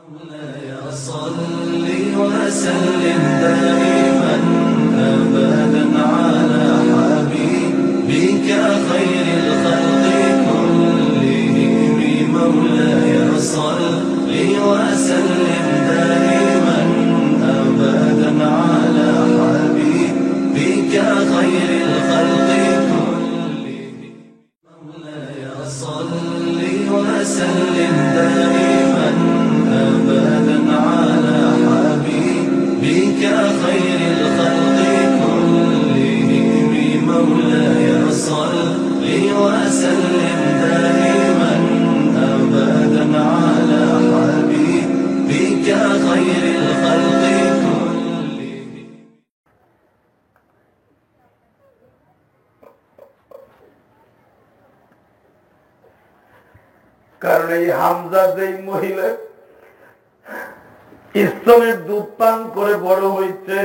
صل وسلم دائما أبدا على حبيبك خير الخلق كلهم مولاي صل وسلم دائما أبدا على حبيبك خير الخلق كلهم مولاي صل وسلم دائما أبدا على حبيبك خير الخلق كلهم مولاي صل وسلم دائما أبدا على حبيبك خير الخلق كلهم. কারণ এই হামজা যেই মহিলা স্তনের দুধ পান করে বড় হয়েছে,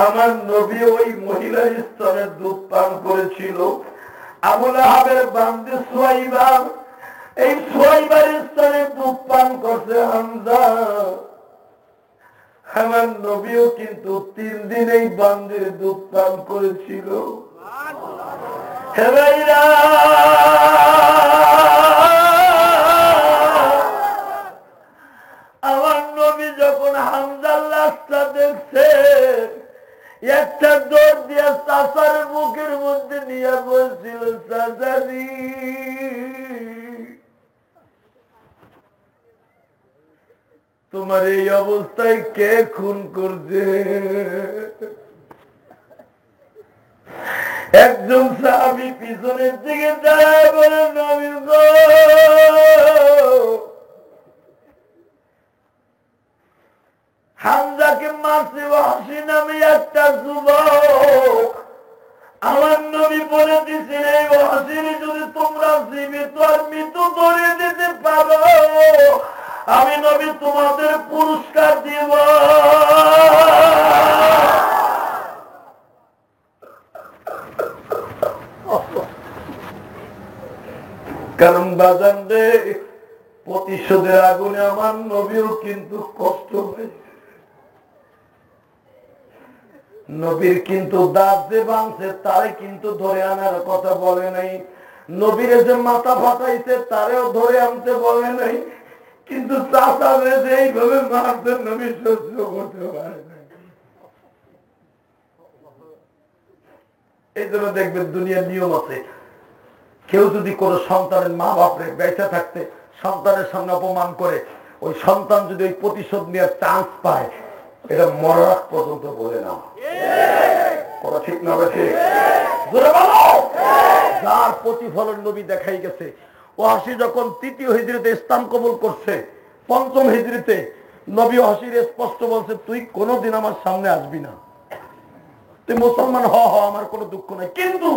আমার নবী ওই মহিলার স্তনের দুধ পান করেছিল। আবুল আহাবের বান্দে সুহাইবা, এই সুহাইবার স্তনের দুধ পান করছে হামজা। আমার নবীও কিন্তু 3 দিন এই বান্দির দুধ পান করেছিল। হে ভাইরা, আমার নবী যখন হামজার লাশটা দেখছে, একটা দৌড় দিয়ে চাচার বুকের মধ্যে নিয়ে বলছিল, চাচারি তোমার এই অবস্থায় কে খুন করছে? একজন সাহাবী পিছনের দিকে দাঁড়ায় বলে, নবী গো, হামজাকে মারছে ওয়াহশী নামে একটা যুবক। আমার নবী বলে দিয়েছেন, এই ওয়াহশীর যদি তোমরা জীবিত আর মৃত ধরে দিতে পারো, আমি নবী তোমাদের পুরস্কার দিব। কারণ বাজান রে, প্রতিশোধের আগুনে আমার নবীও কিন্তু কষ্ট হয়েছে। নবীর কিন্তু দাঁত যে ভাঙছে তারে কিন্তু ধরে আনার কথা বলে নাই, নবীর যে মাথা ফাটাইছে তারেও ধরে আনতে বলে নাই, কিন্তু চাচারে যে এইভাবে মারতে নবী সহ্য করতে পারে না। এই জন্য দেখবেন দুনিয়ার নিয়ম আছে, কেউ যদি কোনো সন্তানের মা বাপরে বেঁচে থাকতে সন্তানের সামনে অপমান করে, ওই সন্তান যদি ওই প্রতিশোধ নেওয়ার চান্স পায়, এটা মরার আগ পর্যন্ত বলে না। কথা ঠিক না? বেশি যার প্রতিফলন নবী দেখাই গেছে। ওয়াহশী যখন 3য় হিজরিতে ইসলাম কবুল করছে, 5ম হিজরিতে নবী ওয়াহশীর স্পষ্ট বলছে, তুই কোনোদিন আমার সামনে আসবি না, তুই মুসলমান হ, আমার কোনো দুঃখ নাই, কিন্তু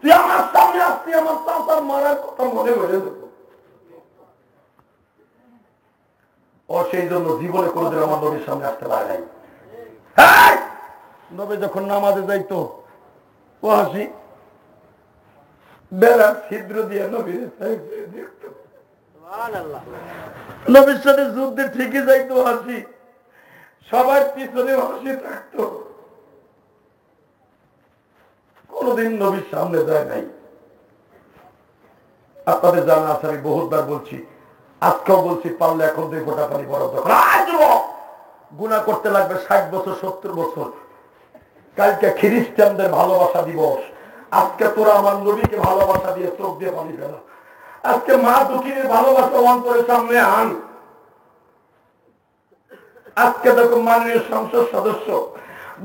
তুই আমার সামনে আসছি আমার চাচার মারার কথা মনে হয়ে দেব। ও সেই জন্য জীবনে কোনোদিন আমার নবীর সামনে আসতে পারে নাই। নবী যখন নামাজে যাইতো, ওয়াহশী বেড়ার ছিদ্র দিয়ে নবীর দেখত। নবীর সাথে যুদ্ধে ঠিকই যাইতো ওয়াহশী, সবার পিছনে ওয়াহশী থাকতো, কোনদিন নবীর সামনে যায় নাই। আপনাদের জানা আছে, আমি বহুতবার বলছি, আজকেও বলছি, পারলে এখন 2 ফোঁটা পানি বরফ গুনাহ করতে লাগবে 60 বছর 70 বছর। কালকে খ্রিস্টানদের ভালোবাসা দিবস, আজকে তোরা আমার নবীকে ভালোবাসা দিয়ে চোখ দিয়ে পানি ফেলা। আজকে মা দুঃখীর ভালোবাসা অন্তরের সামনে আন। আজকে দেখো মাননীয় সংসদ সদস্য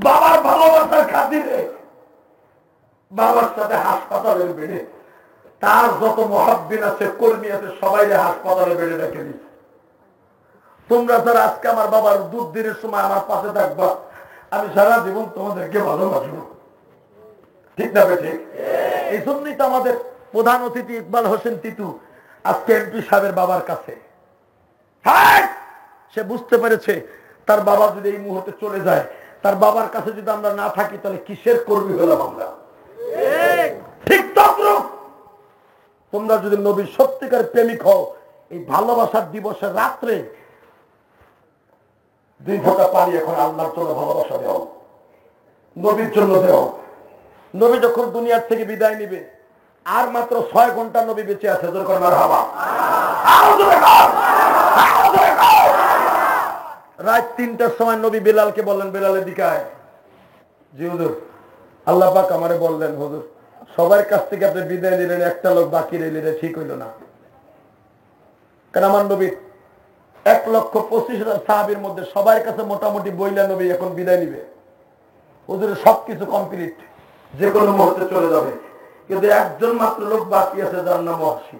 বাবার ভালোবাসার খাতিরে বাবার সাথে হাসপাতালের বেডে, তার যত মুহাব্বিন আছে, কর্মী আছে, সবাই হাসপাতালে বেডে রেখে দিচ্ছে। তোমরা যারা আজকে আমার বাবার দুধ দিনের সময় আমার পাশে থাকবা, আমি সারা জীবন তোমাদেরকে ভালোবাসবো। ঠিক না বেঠিক? এই জন্যই তো আমাদের প্রধান অতিথি ইকবাল হোসেন তিতু আজকে এমপি সাহেবের বাবার কাছে। সে বুঝতে পেরেছে তার বাবা যদি এই মুহূর্তে চলে যায়, তার বাবার কাছে যদি আমরা না থাকি, তাহলে কিসের কর্মী হলাম আমরা? ঠিক তদ্রুপ তোমরা যদি নবীর সত্যিকার প্রেমিক হও, এই ভালোবাসার দিবসের রাত্রে 2 ফোঁটা পানি এখন আল্লাহর জন্য ভালোবাসা দেও, নবীর জন্য দেও। নবী যখন দুনিয়ার থেকে বিদায় নিবে, আর মাত্র 6 ঘন্টা নবী বেঁচে আছে। রাত 3টার সময় নবী বেলালকে বললেন, বেলালের দিকে আয়। জি হুজুর। আল্লাহ পাক আমারে বললেন, হুজুর সবার কাছ থেকে আপনি বিদায় নিলেন, একটা লোক বাকি রইলেন, ঠিক হইল না। কারণ আমার নবী 1,25,000 সাহাবীর মধ্যে সবার কাছে মোটামুটি বইলা নবী এখন বিদায় নিবে। হুজুরের সবকিছু কমপ্লিট, যে কোনো মুহূর্তে চলে যাবে, কিন্তু একজন মাত্র লোক বাকি আছে, যার নাম ওয়াসি।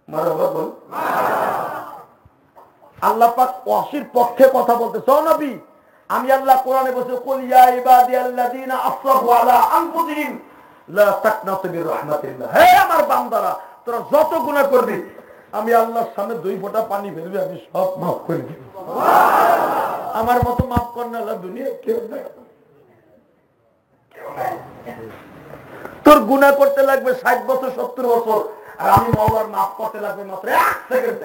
মারহাবা বল। আল্লাহ পাক ওয়াসির পক্ষে কথা বলতেছে। ও নবী, আমি আল্লাহ কোরআনে বলছি, কুল ইয়া ইবাদিয়াল্লাযীনা আসরাফু আলা আনফুসিহিম লা তাকনাতু মির রাহমাতিল্লাহ। হে আমার বান্দারা, তোরা যত গুনাহ করবি, আমি আল্লাহর সামনে 2 ফোঁটা পানি ফেলবি, আমি সব মাফ করে দিব। আমার মতো মাফ করেন আল্লাহ দুনিয়ায় কেউ নাই। তোর গুনাহ করতে লাগবে 60 বছর 70 বছর, আর আমি মাওলার মাফ করতে লাগবে মাত্র 1 সেকেন্ড।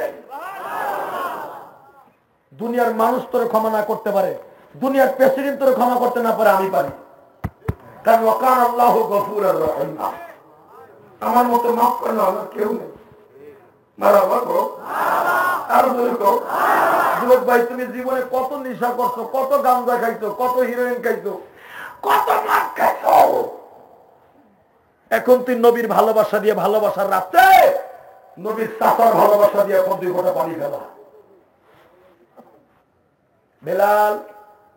দুনিয়ার মানুষ তোর ক্ষমা না করতে পারে, দুনিয়ার প্রেসিডেন্ট তোর ক্ষমা করতে না পারে, আমি পারি। কারণ ওয়াকান আল্লাহু গফুরুর রহিম। আমার মতো মাফ করে না আমার কেউ নেই। মারহাবা গো। আর বলকো যুবক ভাই, তুমি জীবনে কত নেশা করছো, কত গাঁজা খাইছো, কত হিরোইন খাইছো, কত মাছ খাইছো। এখন তুই নবীর ভালোবাসা দিয়ে, ভালোবাসার রাস্তে নবীর চাচার ভালোবাসা দিয়ে এখন 2 ফোঁটা পানি ফেলা। বেলাল,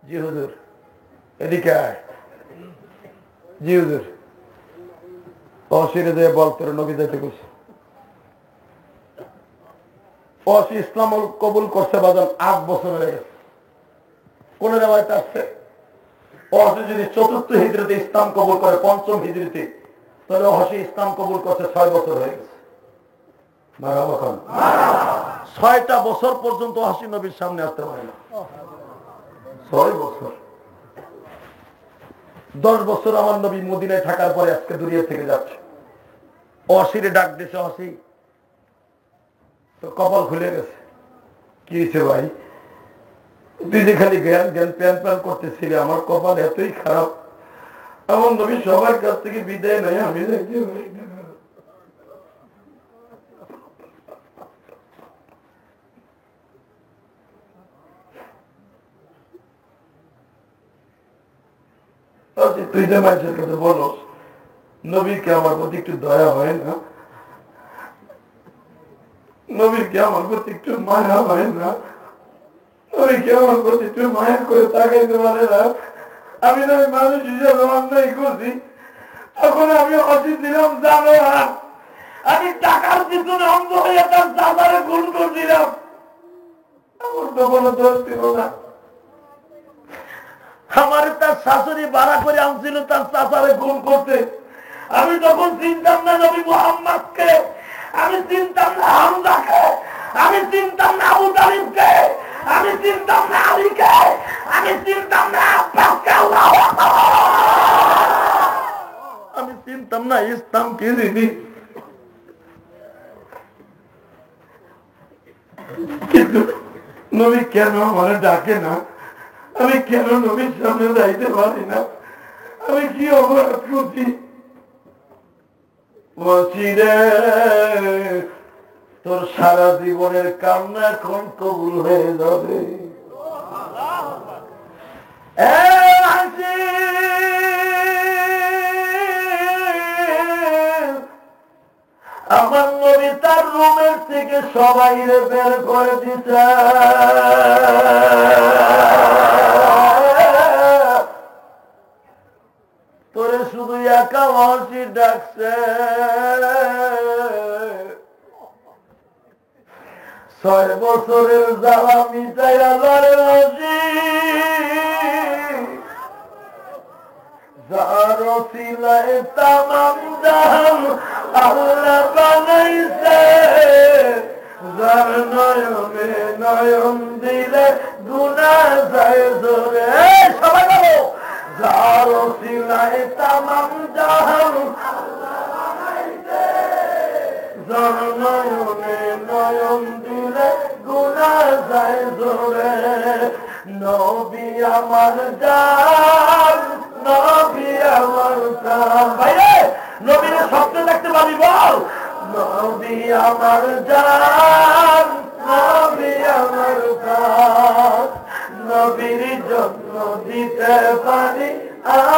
জি হুজুর। এদিকে আয়। জি হুজুর। অসিরে যে বল তোর নবী যাইতে কইছে। অসি ইসলাম কবুল করছে বাজান 8 বছর হয়ে গেছে। কোন রেওয়ায়েত আছে অসি যদি 4র্থ হিজরিতে ইসলাম কবুল করে, 5ম হিজরিতে, তাহলে অসি ইসলাম কবুল করছে 6 বছর হয়ে গেছে। মারহাবা খান। 6টা বছর পর্যন্ত অসি নবীর সামনে আসতে পারে না। 6 বছর। 10 বছর আমার নবী মদিনায় থাকার পরে আজকে দুনিয়া থেকে যাচ্ছে। অসিরে ডাক দিয়েছে, অসি তোর কপাল খুলে গেছে। কি হয়েছে ভাই? তুই যে খালি জ্ঞান জ্ঞান প্যান প্যান করতেছিলি, আমার কপাল এতই খারাপ, আমার নবী সবার কাছ থেকে বিদায় নেই, আমি যাইতে পারি না। তুই যে মানুষের কাছে বলো নবীকে আমার প্রতি একটু দয়া হয় না, নবীকে আমার প্রতি একটু মায়া হয় না, নবীকে আমার প্রতি একটু মায়া করে তাকাইতে পারে না। আমি না মানুষ হিসাবে অন্যায় করছি, তখন আমি অসিত দিলাম জানো না, আমি টাকার পিছনে অন্ধ হয়ে তার দাদারে খুন করছিলাম। আমার তো কোনো দোষ ছিল না। আমার তার শাশুড়ি ভাড়া করে আনছিল তার চাচারে খুন করতে। আমি তখন চিনতাম না নবী মুহাম্মদকে, আমি চিনতাম না হামজাকে, আমি চিনতাম না আবু তালিবকে, আমি চিনতাম না আলীকে, আমি চিনতাম না আব্বাসকে, আমি চিনতাম না ইসলাম কি জিনিস। কিন্তু নবী কেন আমার ডাকে না? আমি কেন নবীর সামনে যাইতে পারি না? আমি কি অপরাধ করছি? তোর সারা জীবনের কান্না এখন কবুল হয়ে যাবে। আমার নবী তার রুমের থেকে সবাই বের করে দিতে, তোরে শুধু একা হাসি ডাকছে। 6 বছরের জ্বালা মিটাইয়া যারে হাসি, যার ওসিলায় তামাম জাহান আল্লাহ বানাইছে, যার নয়নে নয়ন দিলে গুনাহ যায় জোরে। সবাই বলো, যার ওসিলায় তামাম জাহান আল্লাহ বানাইছে, যার নয়নে নয়ন দিলে গুনাহ যায় জোরে। নবী আমার জান, নবী আমার প্রাণ। ভাইরে নবীর স্বপ্নে দেখতে পারি বল, নবী আমার জান, নবী আমার প্রাণ। নবীর জন্য দিতে পারি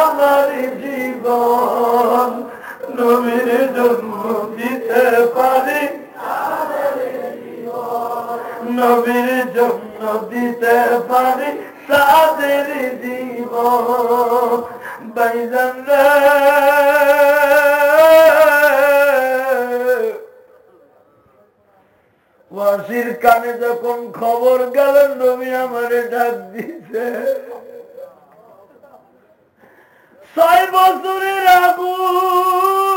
আমার জীবন, নবীর জন্য দিতে পারি, নবীর জন্য দিতে পারি সাদের জীবন। বাইজান রে ওয়াসির কানে যখন খবর গেল নবী আমারে ডাক দিছে, 6 বছরের আগুন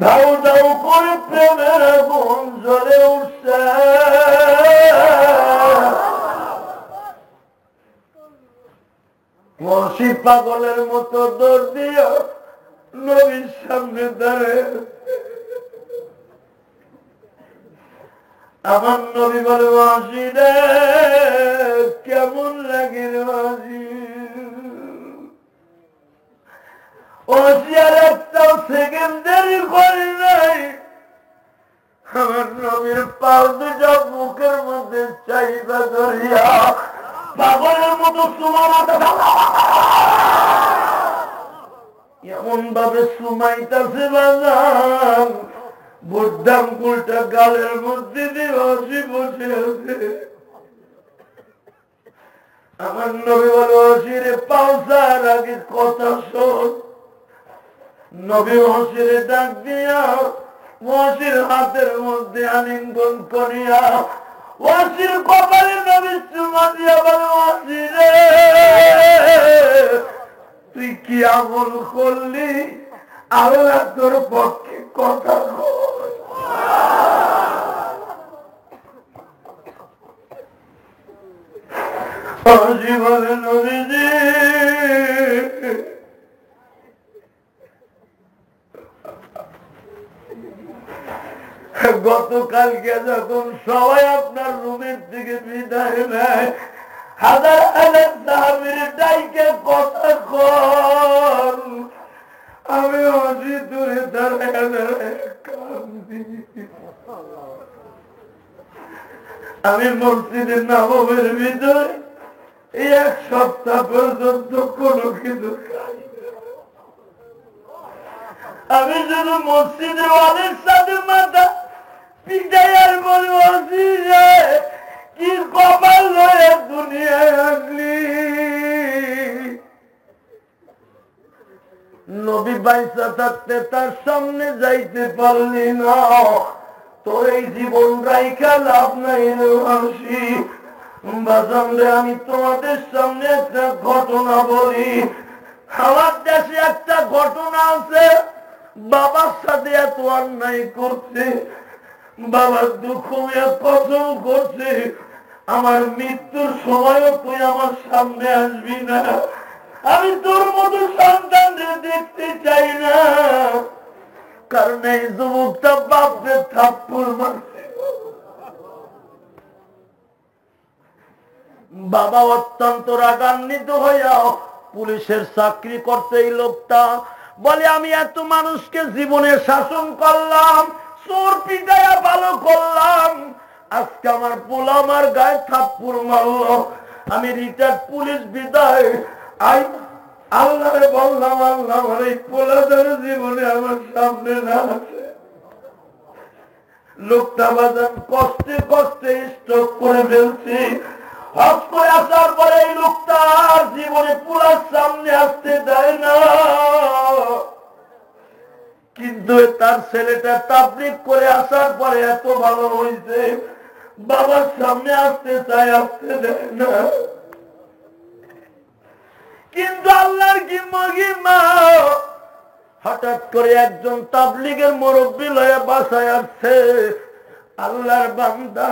ধাউ ধাউ করে প্রেমের আগুন জ্বলে উঠছে। ওয়াসি পাগলের মতো দৌড় দিয়ে নবীর সামনে দাঁড়ায়। আমার নবী বলে, ওয়াসি রে কেমন লাগে রে ওয়াসি? ওয়াসি আর একটাও সেকেন্ড দেরি করে নাই, আমার নবীর পাও দুটো মুখের মধ্যে চাইবা ধরিয়া পাগলের মতো সুমামাতে এমন ভাবে সুমাইতাছে বাজান, বুদ্ধাম কুলটা গালের মধ্যে দিয়ে হাসি বসে আছে। আমার নবী বলে, হাসিরে পাওসার আগে কথা শোন। নবী হাসিরে ডাক দিয়া ওয়াসির হাতের মধ্যে আলিঙ্গন করিয়া ওয়াসির কপালে নবী চুমা দিয়া বলে, ওয়াসিরে তুই কি আমল করলি? আল্লাহ তোর পক্ষে কথা বল। ওয়াসি বলে, নবীজি গতকালকে যখন সবাই আপনার রুমের থেকে বিদায় নেয়, হাজার হাজার সাহাবীর ডাইকে কথা কর, আমি হাসি দূরে দাঁড়ায় দাঁড়ায় কান্দি। আমি মসজিদের নববীর ভিতরে এই 1 সপ্তাহ পর্যন্ত কোনো কিছু খাই না। আমি শুধু মসজিদের ওয়ালের সাথে মাথা পিটাই আর বলবো, কি কপাল লয়ে দুনিয়ায় আসলি? নবী বাইসা থাকতে তার সামনে যাইতে পারলি না, তোর এই জীবন রাইখা লাভ নাই রে হাসি। বাজানরে আমি তোমাদের সামনে একটা ঘটনা বলি। আমার দেশে একটা ঘটনা আছে, বাবার সাথে এত অন্যায় করছে, বাবার দুঃখ কসম করছে, আমার মৃত্যুর সময়ও তুই আমার সামনে আসবি না, আমি তোর মতো সন্তানদের দেখতে চাই না। কারণ এই যুবকটা বাপরে থাপ্পড় মারছে। বাবা অত্যন্ত রাগান্বিত হইয়া পুলিশের চাকরি করতে এই লোকটা বলে, আমি এত মানুষকে জীবনে শাসন করলাম, চোর পিটাইয়া ভালো করলাম, আজকে আমার পোলা আমার গায়ে থাপ্পড় মারলো, আমি রিটায়ার্ড পুলিশ বিদায় আল্লাহরে বললাম, আল্লাহ আমার এই পোলাদের জীবনে আমার সামনে না আছে। লোকটা বাজান কষ্টে কষ্টে স্ট্রোক করে ফেলছি। হজ করে আসার পরে এই লোকটার জীবনে পোলার সামনে আসতে দেয় না, কিন্তু তার ছেলেটা তাবলীগ করে আসার পরে এত ভালো হয়েছে, বাবার সামনে আসতে চায়, আসতে দেয় না। কিন্তু আল্লাহর কি মহিমা, হঠাৎ করে একজন তাবলীগের মুরব্বী লয়ে বাসায় আসছে। আল্লাহর বান্দা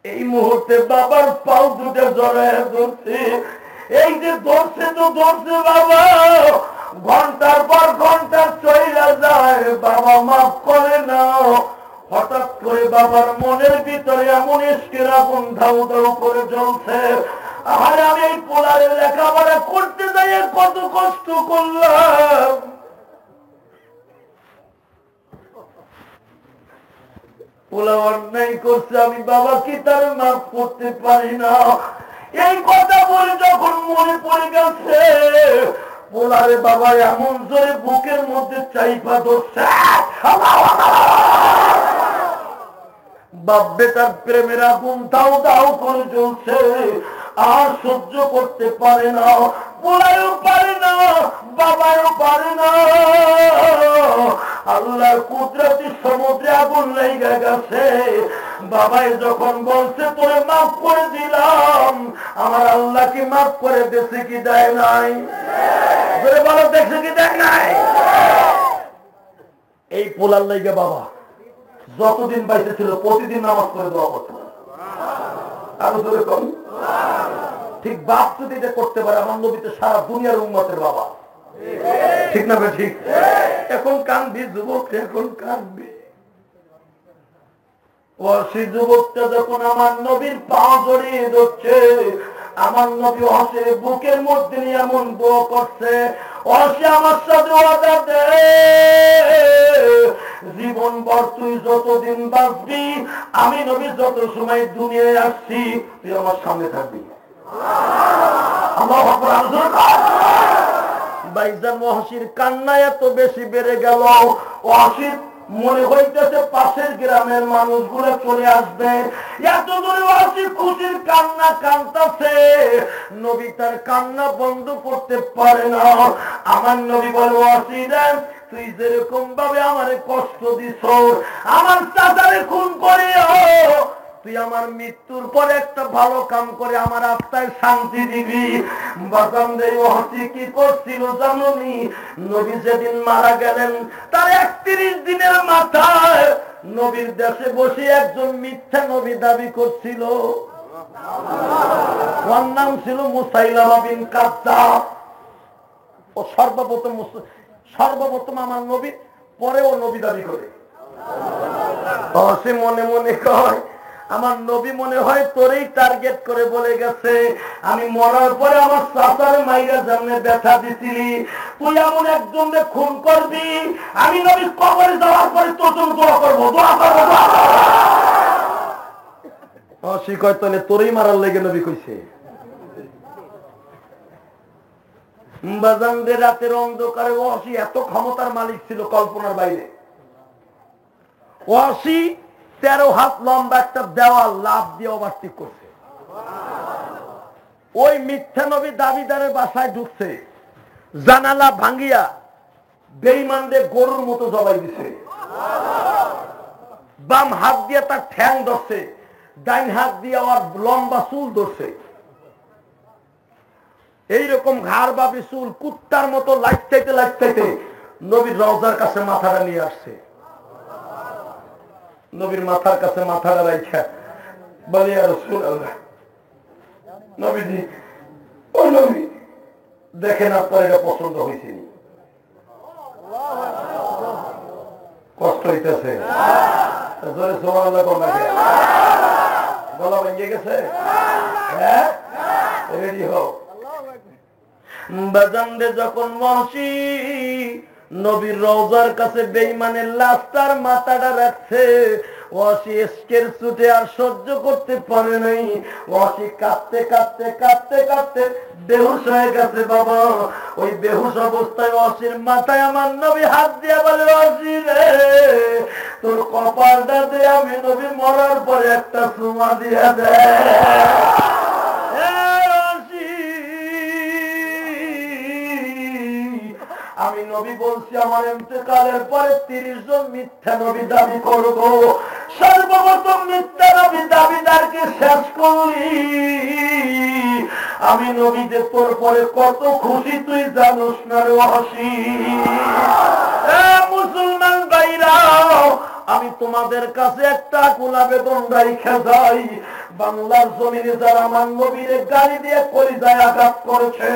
এই মুহূর্তে বাবার পাও দুটো জড়ায় ধরছে। এই যে ধরছে তো ধরছে বাবা, ঘন্টার পর ঘন্টা চলে যায়, বাবা মাফ করে না। হঠাৎ করে বাবার মনের ভিতরে এমন ইশকের আগুন ধাউ ধাউ করে জ্বলছে। আর আমি এই পোলারে লেখাপড়া করতে যাই কত কষ্ট করলাম। পোলা অন্যায় করছে, আমি বাবা কি তার মাফ করতে পারি না। এই কথা বলে যখন মনে পড়ে গেছে, পোলারে বাবা এমন জোরে বুকের মধ্যে চাইপা ধরছে। বাপ বেটার প্রেমের আগুন দাও দাও করে জ্বলছে, আর সহ্য করতে পারে না। পোলায়ও পারে না, বাবাও পারে না। আল্লাহর কুদরতি সমুদ্রে আগুন লেগে গেছে। বাবাই যখন বলছে তোরে মাফ করে দিলাম, আমার আল্লাহ কি মাফ করে দিয়েছে কি দেয় নাই? বলো দেখছে কি দেয় নাই? এই পোলার লেগে বাবা যতদিন বাইরে ছিল প্রতিদিন নামাজ পড়ে দোয়া করত। আরো জোরে কম। ঠিক বাপ যদি এটা করতে পারে, আমার নবীতে সারা দুনিয়ার উম্মতের বাবা, ঠিক না? ঠিক। এখন কানবি যুবক, এখন কানবি। ওয়াসি যুবকটা যখন আমার নবীর পা জড়িয়ে ধরছে, আমার নবী ওয়াসির বুকের মধ্যে নিয়ে এমন দোয়া করছে, ওয়াসি আমার সাথে ওয়াদা দে, জীবন ভর তুই যতদিন বাঁচবি, আমি নবী যত সময় দুনিয়ায় আসছি, তুই আমার সামনে থাকবি। আল্লাহু আকবার। ভাইজান ওয়াসির কান্না এত বেশি বেড়ে গেল, ওয়াসির মনে হইতেছে পাশের গ্রামের মানুষগুলো চলে আসবে। এত দূরে ওয়াসি খুশির কান্না কাঁদতেছে, নবী তার কান্না বন্ধ করতে পারে না। আমার নবী বলে, ওয়াসি রে, তুই যেরকম ভাবে আমারে কষ্ট দিছ, আমার চাচারে খুন করিও, তুই আমার মৃত্যুর পরে একটা ভালো কাম করে আমার আত্মায় শান্তি দিবি। বাজানদের ওয়াসি কি করছিল জানোনি? নবী যেদিন মারা গেলেন তার 31 দিনের মাথায় নবীর দেশে বসে একজন মিথ্যা নবী দাবি করছিল। ওর নাম ছিল মুসাইলামা বিন কাযযাব। ও সর্বপ্রথম আমার নবী, পরে ও নবী দাবি করে। সে মনে মনে কয়, আমার নবী মনে হয় তোরেই টার্গেট করে বলে গেছে, আমি মরার পরে আমার চাচার মাইরা জামনে ব্যথা দিছিলি, তুই এমন একজনকে খুন করবি, আমি নবী কবরে যাওয়ার পরে তোর জন্য দোয়া করবো, দোয়া করবো, দোয়া করবো। সে কয় তাহলে তোরেই মারার লেগে নবী কইছে। বাজানদের রাতের অন্ধকারে ওয়াসি এত ক্ষমতার মালিক ছিল কল্পনার বাইরে। ওয়াসি 13 হাত লম্বা একটা দেওয়াল লাভ দিয়ে ওভারটেক করছে। ওই মিথ্যা নবী দাবিদারের বাসায় ঢুকছে, জানালা ভাঙ্গিয়া বেঈমানদের গরুর মতো জবাই দিছে। বাম হাত দিয়ে তার ঠ্যাং ধরছে, ডাইন হাত দিয়ে আমার লম্বা চুল ধরছে। এইরকম ঘাড় বাপি চুল কুত্তার মতো লাইটাইতে লাইটাইতে নবীর রওজার কাছে মাথাটা নিয়ে আসছে। নবীর মাথার কাছে মাথাটা রাইখা বলে, ইয়া রাসূলুল্লাহ, নবীজি, ও নবী, দেখেন আপনার এটা পছন্দ হয়েছে, কষ্ট হইতেছে, জোরে সুবহানাল্লাহ কোন নাকি গলা ভেঙে গেছে? হ্যাঁ, রেডি হও। বাজানদের যখন ওয়াসি নবীর রওজার কাছে বেঈমানের লাশটার মাথাটা রাখছে, ওয়াসি ইশকের ছুটে আর সহ্য করতে পারে নাই। ওয়াসি কাঁদতে কাঁদতে কাঁদতে কাঁদতে বেহুশ হয়ে গেছে। বাবা, ওই বেহুশ অবস্থায় ওয়াসির মাথায় আমার নবী হাত দিয়ে বলে, ওয়াসি রে, তোর কপালটা দে, আমি নবী মরার পরে একটা চুমা দিয়ে দে। আমি নবী বলছি, আমার ইন্তেকালের পরে 30 জন মিথ্যা নবী দাবি করব। সর্বপ্রথম মিথ্যা নবী দাবিদারকে শেষ করলি। আমি নবী যে তোর পরে কত খুশি তুই জানোস না রে ওয়াসি। মুসলমান ভাইরা, আমি তোমাদের কাছে একটা কোলা বেতন রাইখা যাই, বাংলার জমিনে যারা আমার নবীর গাড়ি দিয়ে কলিজায় আঘাত করেছে,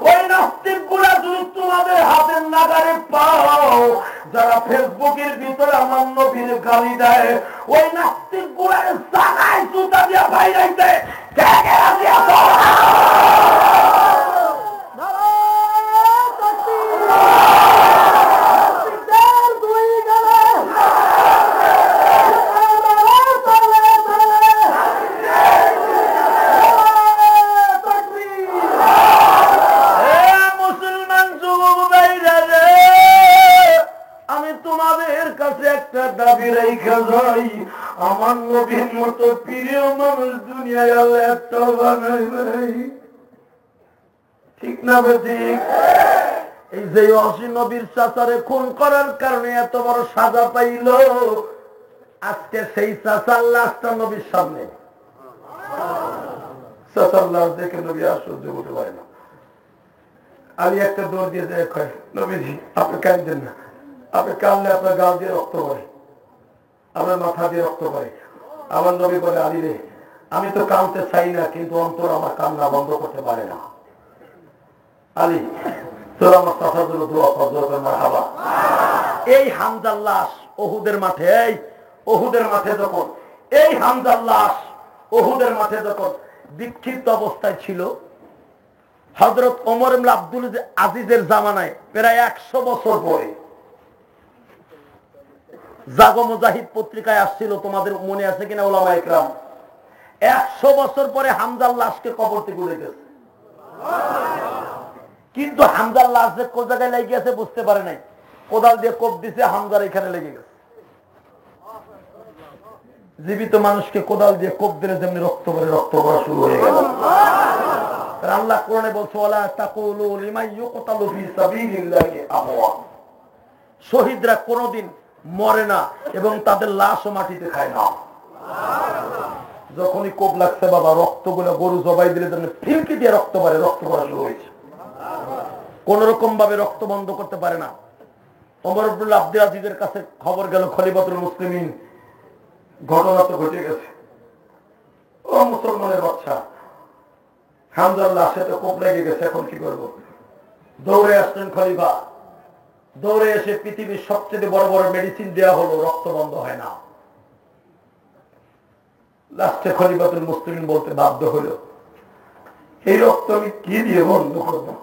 ওই নাস্তিক গুলা যদি তোমাদের হাতের নাগারে পাও, যারা ফেসবুকের ভিতরে আমার নবীর গালি দেয়, ওই নাস্তিক গুলার জায়গায় জুতা দিয়া বাইরাইতে কে কে রাজি আছো? আমার নবীর মতো প্রিয় মানুষ দুনিয়ায় আল্লাহ একটা বানাই নাই, ঠিক না ঠিক? এই যে অসি নবীর চাচারে খুন করার কারণে এত বড় সাজা পাইল, আজকে সেই চাচার লাশটা নবীর সামনে, চাচার লাশ দেখে নবী আর সহ্য করতে পারে না। আলী একটা দৌড় দিয়ে যায়, নবীজি আপনি কাঁদছেন না, আপনি কাঁদলে আপনার গাল দিয়ে রক্ত পড়ে, আমার মাথা দিয়ে রক্ত পড়ে। আমার নবী বলে, আলী রে, আমি তো কাঁদতে চাই না, কিন্তু অন্তর আমার কান্না বন্ধ করতে পারে না। আলী তোর আমার চাচার জন্য দোয়া কর, মারহাবা। এই হামজার লাশ ওহুদের মাঠে, এই ওহুদের মাঠে যখন এই হামজার লাশ ওহুদের মাঠে যখন বিক্ষিপ্ত অবস্থায় ছিল, হযরত ওমর ইবনে আব্দুল আজিজের জামানায় প্রায় 100 বছর পরে জাগো মুজাহিদ পত্রিকায় আসছিল, তোমাদের মনে আছে কিনা উলামায়ে কেরাম? 100 বছর পরে হামজার লাশকে কবর থেকে উঠে গেছে, কিন্তু হামজার লাশ যে কোন জায়গায় লেগে গেছে বুঝতে পারে নাই, কোদাল দিয়ে কোপ দিছে, হামজার এখানে লেগে গেছে। জীবিত মানুষকে কোদাল দিয়ে কোপ দিলে যেমনি রক্ত পড়ে, রক্ত পড়া শুরু হয়ে গেল। আল্লাহ কোরআনে বলছে, ওয়ালা তাকুলু লিমান ইউকতালু ফি সাবিলিল্লাহি আমওয়াত, শহীদরা কোনদিন মরে না এবং তাদের লাশও মাটিতে খায় না। যখনই কোপ লাগছে বাবা, রক্তগুলো গরু জবাই দিলে যেন ফিলকি দিয়ে রক্ত পড়ে, রক্ত পড়া শুরু হয়েছে। কোন রকম ভাবে রক্ত বন্ধ করতে পারে না। ওমর ইবনে আব্দুল আজিজের কাছে খবর গেল, খলিফাতুল মুসলিমিন, ঘটনা তো ঘটে গেছে। ও মুসলমানের বাচ্চা, হামজার লাশে তো কোপ লেগে গেছে, এখন কি করবো? দৌড়ে আসলেন খলিফা, দৌড়ে এসে পৃথিবীর সবচেয়ে বড় বড় মেডিসিন দেওয়া হলো, রক্ত বন্ধ হয় না। লাস্টে খলিফাতুল মুসলিমিন বলতে বাধ্য হলো, এই রক্ত আমি কি দিয়ে বন্ধ করবো?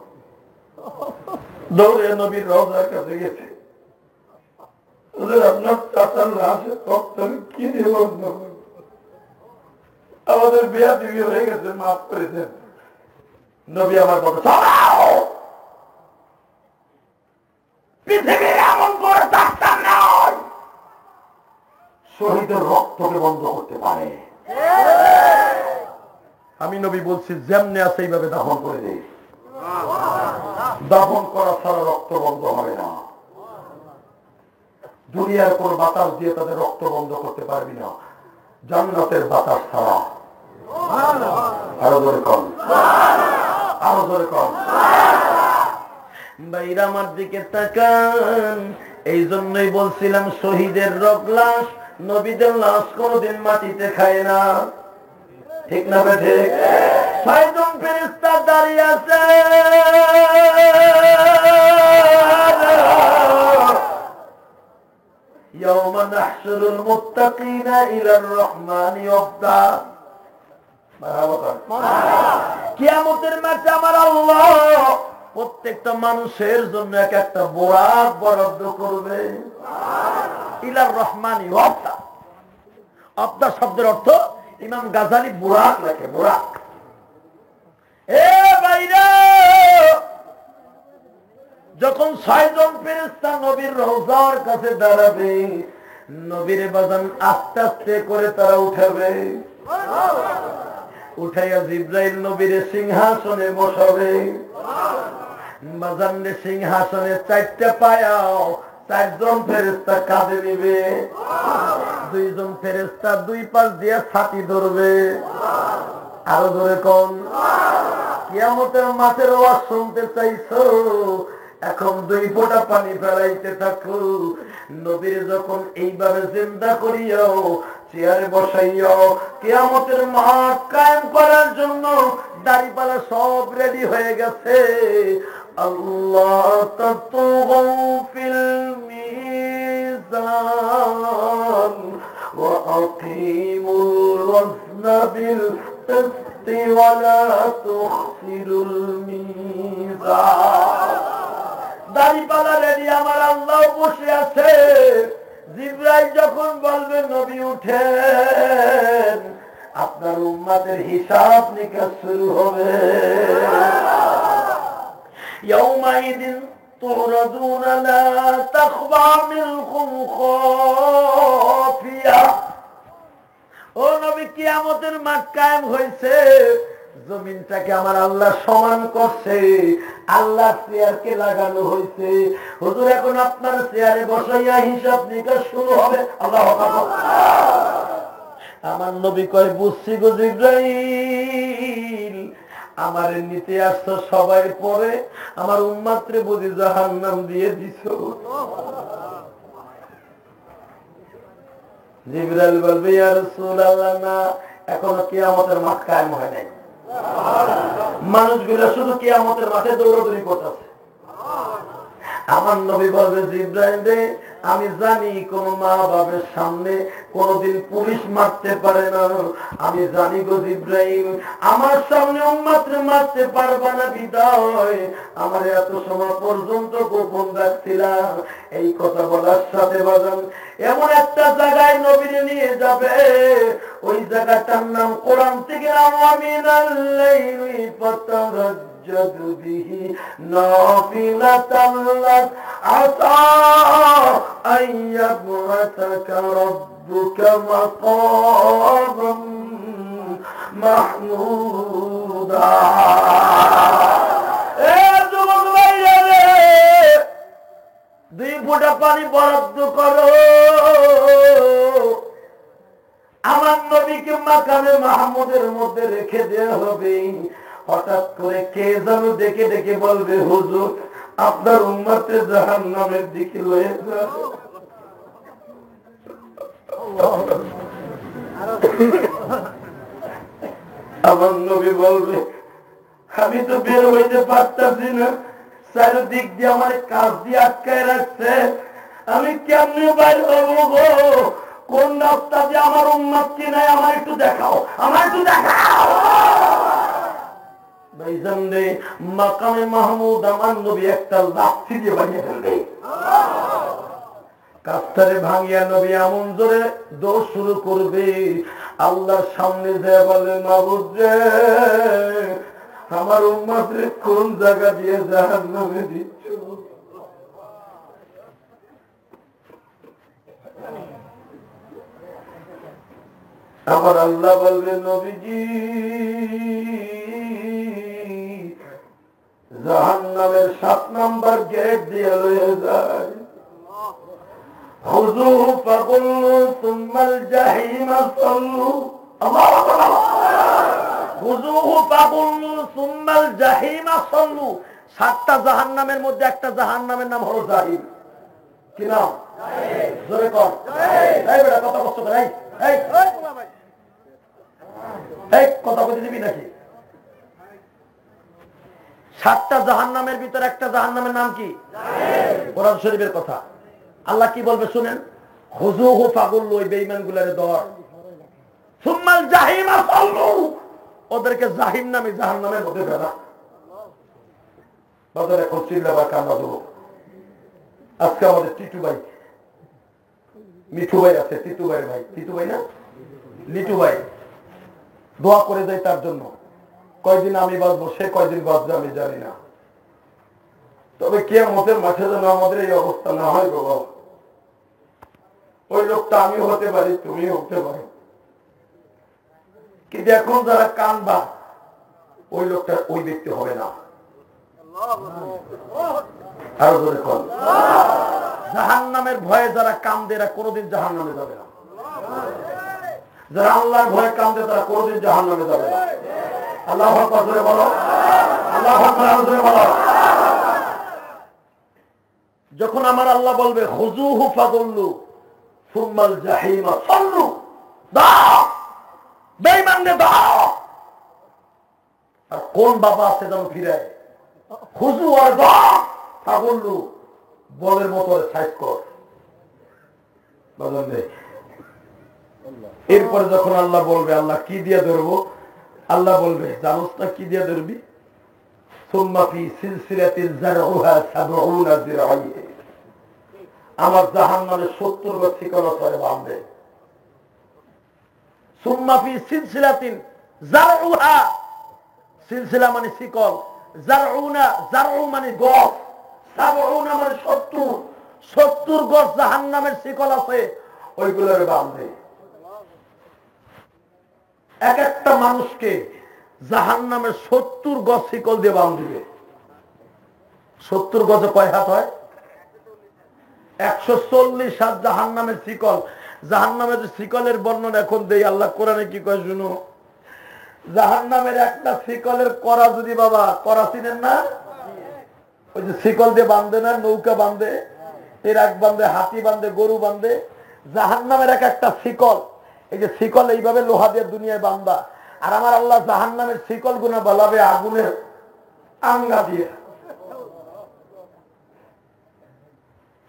দৌড়ে নবীর রওজার কাছে গেছে, আপনার চাচার লাশের রক্ত আমি কি দিয়ে বন্ধ করবো? আমাদের বিয়া দিবি হয়ে গেছে, মাফ করে দেন। নবী আমার কথা, পৃথিবীর এমন করে ডাক্তার নয় শহীদের রক্তকে বন্ধ করতে পারে। আমি নবী বলছি, যেমনে আছে এইভাবে দাফন করে দেই, দাফন করা ছাড়া রক্ত বন্ধ হবে না। দুনিয়ার কোন বাতাস দিয়ে তাদের রক্ত বন্ধ করতে পারবি না, জান্নাতের বাতাস ছাড়া। আরো জোরে কম, আরো জোরে কম। ভাইরা আমার দিকে তাকান। এই জন্যই বলছিলাম, শহীদের রক্ত, লাশ, নবীদের লাশ কোনদিন মাটিতে খায় না, ঠিক না বেঠে? 6 জন ফেরেশতা দাঁড়িয়ে আছে, ইয়াওমা নাহশুরুল মুত্তাকিনা ইলার রহমানি ওফদা। কিয়ামতের মাঠে আমার আল্লাহ প্রত্যেকটা মানুষের জন্য এক একটা বোরাক বরাদ্দ করবে, ইলার রহমানি ওফদা। ওফদা শব্দের অর্থ ইমাম গাজালি বুরাক লেখে, বুরাক। এ ভাইরা, যখন 6 জন ফেরেশতা নবীর রওজার কাছে দাঁড়াবে, নবীর বাজান আস্তে আস্তে করে তারা উঠাবে, উঠাইয়া জিবরাইল নবীর সিংহাসনে বসাবে। বাজানের সিংহাসনে 4টা পায়াও 4 জন ফেরেশতা কাঁধে নিবে, 2 জন ফেরেশতা 2 পাশ দিয়ে ছাতি ধরবে। আরো ধরে কোন? কিয়ামতের মাঠের ওয়াজ শুনতে চাইছো? এখন 2 ফোঁটা পানি ফেলাইতে থাকো। নবীর যখন এইভাবে চিন্তা করিও, চেয়ারে বসাইও, কিয়ামতের মাঠ কায়েম করার জন্য দাড়িপাল্লা সব রেডি হয়ে গেছে। আল্লাহ তাতগাউ ফিল মিজান ওয়া আকিমুল ওয়াজনা বিল কিসতি ওয়া লা তুখসিরুল মিজান। দাড়িপাল্লা রেডি, আমার আল্লাহ বসে আছে। জিবরাইল যখন বলবে নবী উঠেন, আপনার উম্মতের হিসাব নিকাশ শুরু হবে। ইয়াউমাইদিন তুরাদুনা লা তাখফা মিনকুম খাফিয়া। ও নবী, কিয়ামতের মাঠ কায়েম হয়েছে। জমিনটাকে আমার আল্লাহ সমান করছে, আল্লাহ চেয়ারকে লাগানো হয়েছে। হুজুর, এখন আপনার চেয়ারে বসাইয়া হিসাব নিকাশ শুরু হবে। আল্লাহু আকবার। আমার নবী কয়, বুঝছি গো জিবরাইল, আমার নিতে আসছো সবাই পরে, আমার উম্মতরে বুঝি জাহান্নাম দিয়ে দিছো। জিবরাইল বলবে, ইয়া রাসূলুল্লাহ, না, এখনো কিয়ামতের মাঠ কায়েম হয় নাই। মানুষগুলো শুধু কিয়ামতের মাঠে দৌড়াদৌড়ি করতেছে। আমার নবী বলবে, জিবরাইল রে, আমি জানি কোন মা বাবার সামনে কোনদিন পুলিশ মারতে পারে না। আমি জানি গো জিবরাইল, আমার সামনে উম্মতরে মারতে পারবা না বিদায় আমার এত সময় পর্যন্ত গোপন রাখছিলাম। এই কথা বলার সাথে বাজান এমন একটা জায়গায় নবীরে নিয়ে যাবে, ওই জায়গাটার নাম কোরআন থেকে আমিনাল লাইলি ফাতারাজ্জাদ বিহি নাফিলাতাল লাক আসা আইয়াবআসাকা রাব্বুকা মাকামান মাহমুদা। এ যুবক ভাইরা রে, 2 ফোঁটা পানি বরাদ্দ করো। আমার নবীকে মাকামে মাহমুদের মধ্যে রেখে দেওয়া হবে। হঠাৎ করে কে যেন ডেকে ডেকে বলবে, হুজুর, আপনার উম্মতে জাহান্নামের দিকে লয়ে যায়। আমার নবী বলবে, আমি তো বের হইতে পারতাছি না, চারিদিক দিয়ে আমার কাজ দিয়ে আটকায় রাখছে, আমি কেমনে বাইর হবো গো? কোন রাস্তা দিয়ে আমার উম্মত কি নাই, আমার একটু দেখাও, আমার একটু দেখাও। ভাইজান রে, মাকামে মাহমুদ আমার নবী একটা লাঠি দিয়ে বানিয়ে ফেলবে। কাস্তারে ভাঙিয়া নবী এমন জোরে দৌড় শুরু করবে, আল্লাহর সামনে যায় বলে, মাবুদ রে, আমার উম্মতরে কোন জায়গা দিয়ে জাহান্নামে দিচ্ছ? আমার আল্লাহ বলবে, নবীজি, জাহান্নামের 7 নম্বর গেট দিয়ে লয়ে যায়। খুযুহু ফাগুল্লু সুম্মাল জাহিমা সাল্লু। আল্লাহু আকবার। খুযুহু ফাগুল্লু সুম্মাল জাহিমা সাল্লু। 7টা জাহান্নামের মধ্যে একটা জাহান্নামের নাম হলো জাহিম। কি নাম? জাহিম। জোরে কর। জাহিম। এই বেটা কথা কষ্ট করে, এই এই কথা বলতে দিবি নাকি? 7টা জাহান্নামের ভিতর একটা জাহান্নামের নাম কি? জাহিম। কোরআন শরীফের কথা। আল্লাহ কি বলবে শুনেন, খুযুহু ফাগুল্লু, ওই বেঈমানগুলোরে ধর, সুম্মাল জাহিমা সাল্লু, ওদেরকে জাহিম নামে জাহান্নামের মধ্যে ফেলা। বাজারে খোঁচিল্লা বা কান্না দেবো। আজকে আমাদের টিটু ভাই, মিঠু ভাই আছে, টিটু ভাই ভাই, টিটু ভাই না, লিটু ভাই, দোয়া করে দেয় তার জন্য। কয়দিন আমি বাঁচবো, সে কয়দিন বাঁচবে আমি জানি না, তবে কিয়ামতের মাঠে যেন আমাদের এই অবস্থা না হয় বাবা। ওই লোকটা আমি হতে পারি, তুমি হতে পারো, কিন্তু এখন যারা কানবা, ওই লোকটা ওই ব্যক্তি হবে না। আরো জোরে কর। জাহান্নামের ভয়ে যারা কান্দে, এরা কোনোদিন জাহান্নামে যাবে না। যারা আল্লাহর ভয়ে কান্দে, তারা কোনোদিন জাহান্নামে যাবে না। আল্লাহু আকবার জোরে বলো, আল্লাহু আকবার জোরে বলো। যখন আমার আল্লাহ বলবে খুযুহু ফাগুল্লু সুম্মাল জাহিমা সাল্লু, দাও বেঈমানকে দাও। আর কোন বাবা আছে যেন ফিরায় খুযু আর দাও ফাগুল্লু, বলের মতো সাইজ কর। এরপরে যখন আল্লাহ বলবে আল্লাহ কি দিয়ে ধরবো, আল্লাহ বলবে জানোস না কি দিয়ে ধরবি? সুম্মা ফি সিলসিলাতিন যারউহা ৭০ যিরাআন, আমার জাহান্নামে ৭০ গজ শিকল করে বাঁধবে। সুম্মা ফি সিলসিলাতিন যারউহা, সিলসিলা মানে শিকল, যারউনা যারউ মানে গজ, ৭০ মানে ৭০, ৭০ গজ জাহান্নামের শিকল আছে, ওইগুলোর বাঁধবে। এক একটা মানুষকে জাহান্নামের ৭০ গজ শিকল দিয়ে বাঁধবে। ৭০ গজে কয় হাত হয়? ১৪০ হাত জাহান্নামের শিকল। জাহান্নামের শিকলের বর্ণনা এখন দেই। আল্লাহ কোরআনে কি কয় শুনো। জাহান্নামের একটা শিকলের করা যদি, বাবা করা চিনেন না? ওই যে শিকল দিয়ে বাঁধে না, নৌকা বাঁধে, ট্রাক বাঁধে, হাতি বাঁধে, গরু বাঁধে। জাহান্নামের এক একটা শিকল, এই যে শিকল এইভাবে লোহা দিয়ে দুনিয়ায় বাঁধা, আর আমার আল্লাহ জাহান্নামের শিকল গুনা বলাবে আগুনের আঙ্গা দিয়ে।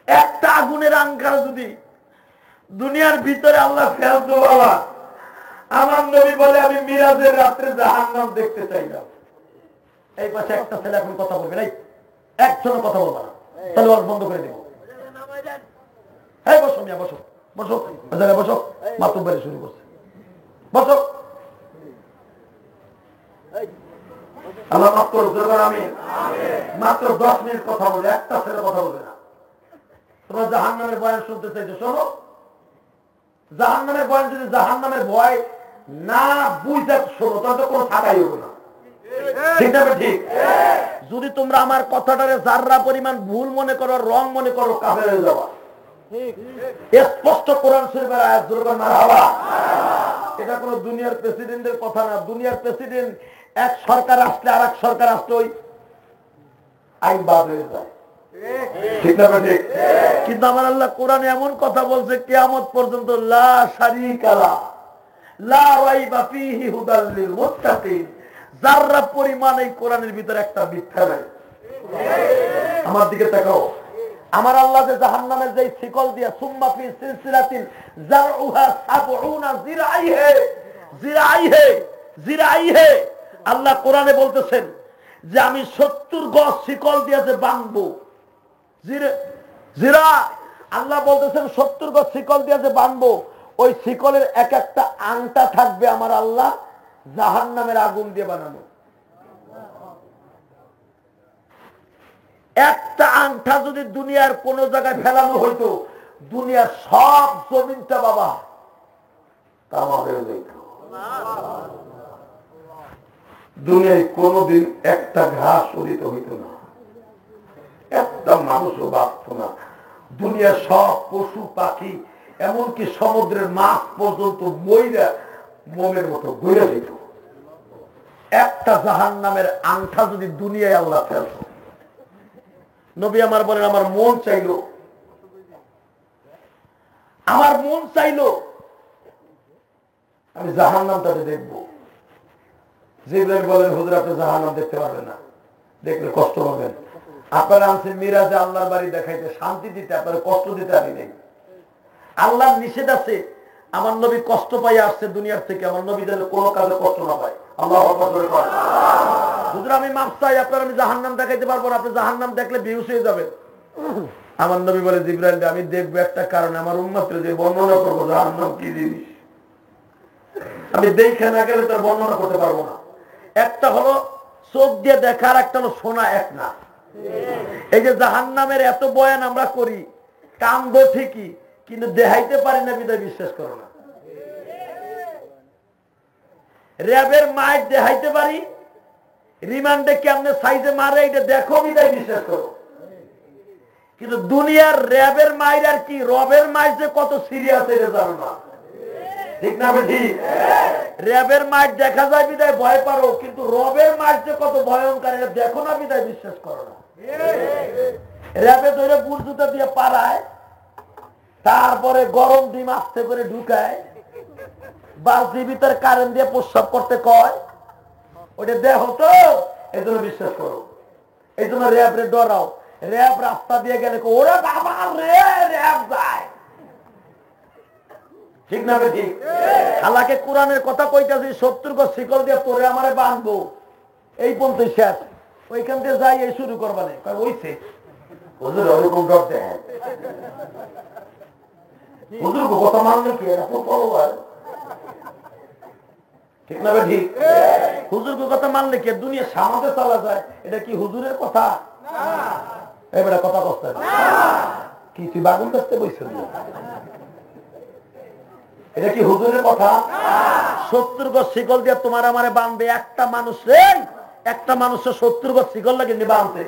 একটা আগুনের আঙ্গার যদি দুনিয়ার ভিতরে আল্লাহ ফেলতো, বাবা আমার নবী বলে আমি মিরাজের রাত্রে জাহান্নাম দেখতে চাইলাম। এই পাশে একটা ছেলে এখন কথা বলবে নাই, একজনও কথা বলবে না, তাহলে ওর বন্ধ করে দেবো। এই বসো মিয়া, বসো বসো বসো, মাতুব বাড়ি শুরু করছে, বসো। আল্লাহ মাফ করো, আমি মাত্র 10 মিনিট কথা বলে, একটা ছেলে কথা বলবে না। তোমরা জাহান্নামের বয়ান শুনতে চাইছো, শোনো। জাহান্নামের বয়ান যদি জাহান্নামের ভয় না বুঝতে শোনো, তাহলে কোনো থাকাই হবে না। ঠিক আছে? ঠিক। যদি তোমরা আমার কথাটারে যাররা পরিমাণ ভুল মনে করো, রং মনে করো, কাফের হয়ে যাওয়া। স্পষ্ট কোরআন শরীফের আয়াত, জোরে মারহাবা। এটা কোন দুনিয়ার প্রেসিডেন্টের কথা না। দুনিয়ার প্রেসিডেন্ট এক সরকার আসলে আর এক সরকার আসলে ওই আইন বাদ হয়ে যায়। ঠিক না? ঠিক। কিন্তু আমার আল্লাহ কোরআনে এমন কথা বলছে, কিয়ামত পর্যন্ত লা শারীকা লা, লা রাইবা ফীহি হুদাল লিল মুত্তাকিন। যাররা পরিমাণ এই কোরআনের ভিতরে একটা মিথ্যা নাই। আমার দিকে তাকাও। আমার আল্লাহ যে জাহান্নামের যে শিকল দিয়া সুম্মা ফি সিলসিলাতিন যারউহা ৭০ যিরাইহে, আল্লাহ কোরআনে বলতেছেন যে আমি ৭০ গজ শিকল দিয়ে যে বাঁধবো। জিরা, আল্লাহ বলতেছেন ৭০ গজ শিকল দিয়ে যে বাঁধবো, ওই শিকলের এক একটা আংটা থাকবে আমার আল্লাহ জাহান্নামের আগুন দিয়ে বানানো। একটা আংটা যদি দুনিয়ার কোন জায়গায় ফেলানো হইতো, দুনিয়ার সব জমিনটা বাবা তামা হয়ে যেত। দুনিয়ায় কোনদিন একটা ঘাস উদিত হইত না, একটা মানুষও বাঁচত না। দুনিয়ার সব পশু পাখি, এমনকি সমুদ্রের মাছ পর্যন্ত মইরা মোমের মতো গড়ে যেত। একটা জাহান্নামের আংটা যদি দুনিয়ায় আল্লাহ ফেলত। নবী আমার বলেন, আমার মন চাইলো আমি জাহান্নামটাকে দেখবো। জিবরাইল বলেন, হুজুর আপনি জাহান্নাম দেখতে পারবেন না, দেখলে কষ্ট পাবেন। আপনারা আনছেন মিরাজে আল্লাহর বাড়ি দেখাইতে, শান্তি দিতে, আপনারা কষ্ট দিতে আমি নেই। আল্লাহর নিষেধ আছে, আমার নবী কষ্ট পাই আসছে দুনিয়ার থেকে, আমার নবী যেন কোনো কাজে কষ্ট না পায়। আল্লাহু আকবার। হুজুর আমি মাফ চাই, আপনার আমি জাহান্নাম দেখাইতে পারবো না, আপনি জাহান্নাম দেখলে বেহুশ হয়ে যাবেন। আমার নবী বলে, জিবরাইল আমি দেখবো একটা কারণে, আমার উম্মতকে যে বর্ণনা করবো জাহান্নাম কি জিনিস, আমি দেখে না গেলে তার বর্ণনা করতে পারবো না। একটা হলো চোখ দিয়ে দেখার, একটা হলো শোনা, এক না। এই যে জাহান্নামের এত বয়ান আমরা করি, কান্দ ঠিকই, কিন্তু দেখাইতে পারি না বিদায় বিশ্বাস করো না। র্যাবের মাইক দেখাইতে পারি, রিমান্ডে কেমনে সাইজে মারে এটা দেখো বিদায় বিশ্বাস করো। কিন্তু দুনিয়ার র্যাবের মাইর আর কি রবের মাইর যে কত সিরিয়াস এটা জানো না। ঠিক না? ঠিক। র্যাবের মাইর দেখা যায় বিদায় ভয় পারো, কিন্তু রবের মাইর যে কত ভয়ঙ্কর এটা দেখো না বিদায় বিশ্বাস করো না। র্যাবে ধরে বুলজুতা দিয়ে পাড়ায়, তারপরে গরম ডিম আস্তে করে ঢুকায়, বালতির ভিতরে কারেন্ট দিয়ে প্রস্রাব করতে কয়। ওটা দেহ তো, এই জন্য বিশ্বাস করো, এই জন্য র্যাব রে ডরাও। র্যাব রাস্তা দিয়ে গেলে ওরা বাবা রে র্যাব যায়, ঠিক না ঠিক? আল্লাহকে কোরআনের কথা কইতাছি, 70 গজ শিকল দিয়ে তোরে আমারে বাঁধবো, এই পর্যন্ত শেষ। ওইখান থেকে যাই এই শুরু করবা না, ওইছে হুজুর ওরকম ডর দেয়। হুজুর কথা মানলে কি এত বড় হয়, ঠিক না ঠিক? হুজুর কথা মানলে কি দুনিয়া সামাতে চলা যায়? এটা কি হুজুরের কথা? এবারে কথা কষ্ট কি তুই বাগুন কাছতে বইছিল, এটা কি হুজুরের কথা? 70 গজ শিকল দিয়ে তোমার আমারে বাঁধবে একটা মানুষ রে, একটা মানুষের 70 গজ শিকল লাগে বাঁধতে।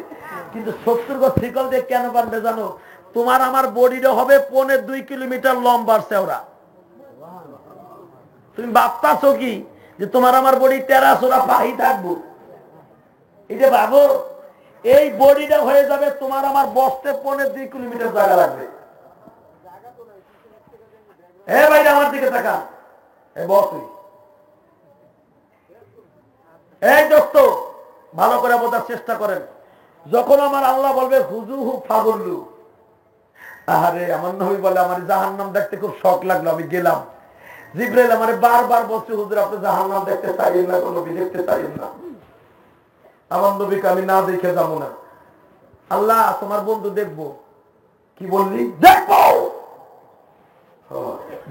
কিন্তু 70 গজ শিকল দিয়ে কেন বাঁধবে জানো? তোমার আমার বডিটা হবে 1.5-2 কিলোমিটার লম্বা চওড়া। তুমি ভাবতাছো কি যে তোমার আমার বডি টেরাসোরা পাহি থাকবো? এটা ভাবো, এই বডিটা হয়ে যাবে তোমার আমার বসতে 1.5-2 কিলোমিটার জায়গা লাগবে। ভাই আমার দিকে তাকা, বস তুই। এই দোস্ত ভালো করে বোঝার চেষ্টা করেন। যখন আমার আল্লাহ বলবে হুজুহু ফাগুল্লু, আরে আমার নবী বলে আমার জাহান্নাম দেখতে খুব শখ লাগলো, আমি গেলাম। জিবরাইল আমারে বারবার বলছে হুজুর আপনি জাহান্নাম দেখতে চাইেন না, নবী দেখতে চাইেন না। আমার নবীকে আমি না দেখে যাবো না। আল্লাহ তোমার বন্ধু দেখবো। কি বললি? দেখবো,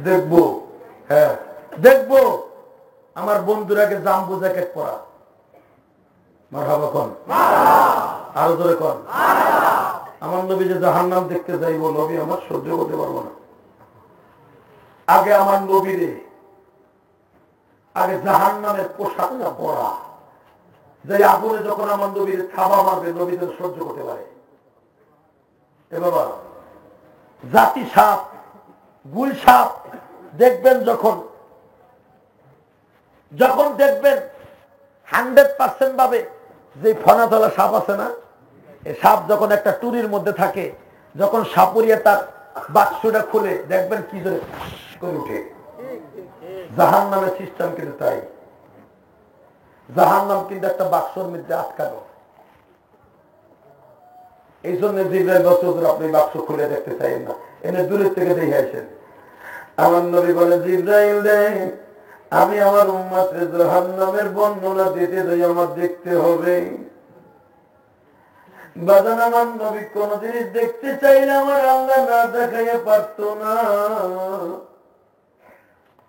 দেখবো, হ্যাঁ দেখবো। আমার বন্ধুরাকে জাম্বু জ্যাকেট পরা, মারহাবা কোন, আরো জোরে কোন। আমার নবী যে জাহান্নাম দেখতে যাইবো, নবী আমার সহ্য করতে পারবো না। আগে আমার নবীরে আগে জাহান্নামের পোশাকটা পরা, যে আগুনে যখন আমার নবীর থাবা মারবে নবী যেন সহ্য করতে পারে। এ বাবা, জাতি সাপ, গুল সাপ দেখবেন যখন যখন দেখবেন 100% ভাবে যে ফনাতলা সাপ আছে না, এই সাপ যখন একটা টুরির মধ্যে থাকে, যখন সাপুরিয়া তার বাক্সটা খুলে দেখবেন কি করে উঠে। জাহান্নামের সিস্টেম কিন্তু তাই। জাহান্নাম কিন্তু একটা বাক্সর মধ্যে আটকানো। এই জন্য জিবরাইল বলছে হুজুর আপনি বাক্স খুলে দেখতে চাইেন না, এনে দূরের থেকে দেখে আসেন। আমার নবী বলে জিবরাইল রে, আমি আমার উম্মতের জাহান্নামের বর্ণনা দিতে যাই, আমার দেখতে হবে। বাজান আমার নবী কোন জিনিস দেখতে চাইলে আমার আল্লাহ না দেখাইয়া পারতো না।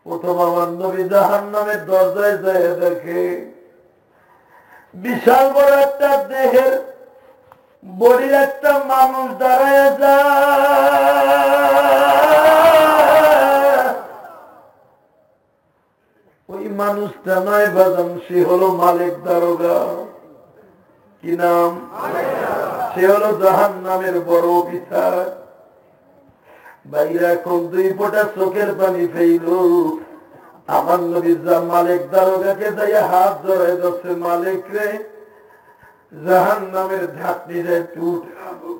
প্রথম আমার নবী জাহান্নামের দরজায় যায় দেখে বিশাল বড় একটা দেহের বডির একটা মানুষ দাঁড়ায় যায়। ওই মানুষটা নয় বাজান, সে হলো মালিক দারোগা। কি নাম? সে হলো জাহান্নামের বড় অফিসার। বাইরে এখন 2 ফোঁটা চোখের পানি ফেইল। আমার নবীর মালিক দারোগাকে যাইয়া হাত জড়াই যাচ্ছে, মালিক রে জাহান্নামের ঢাকনি রে উঠাবো।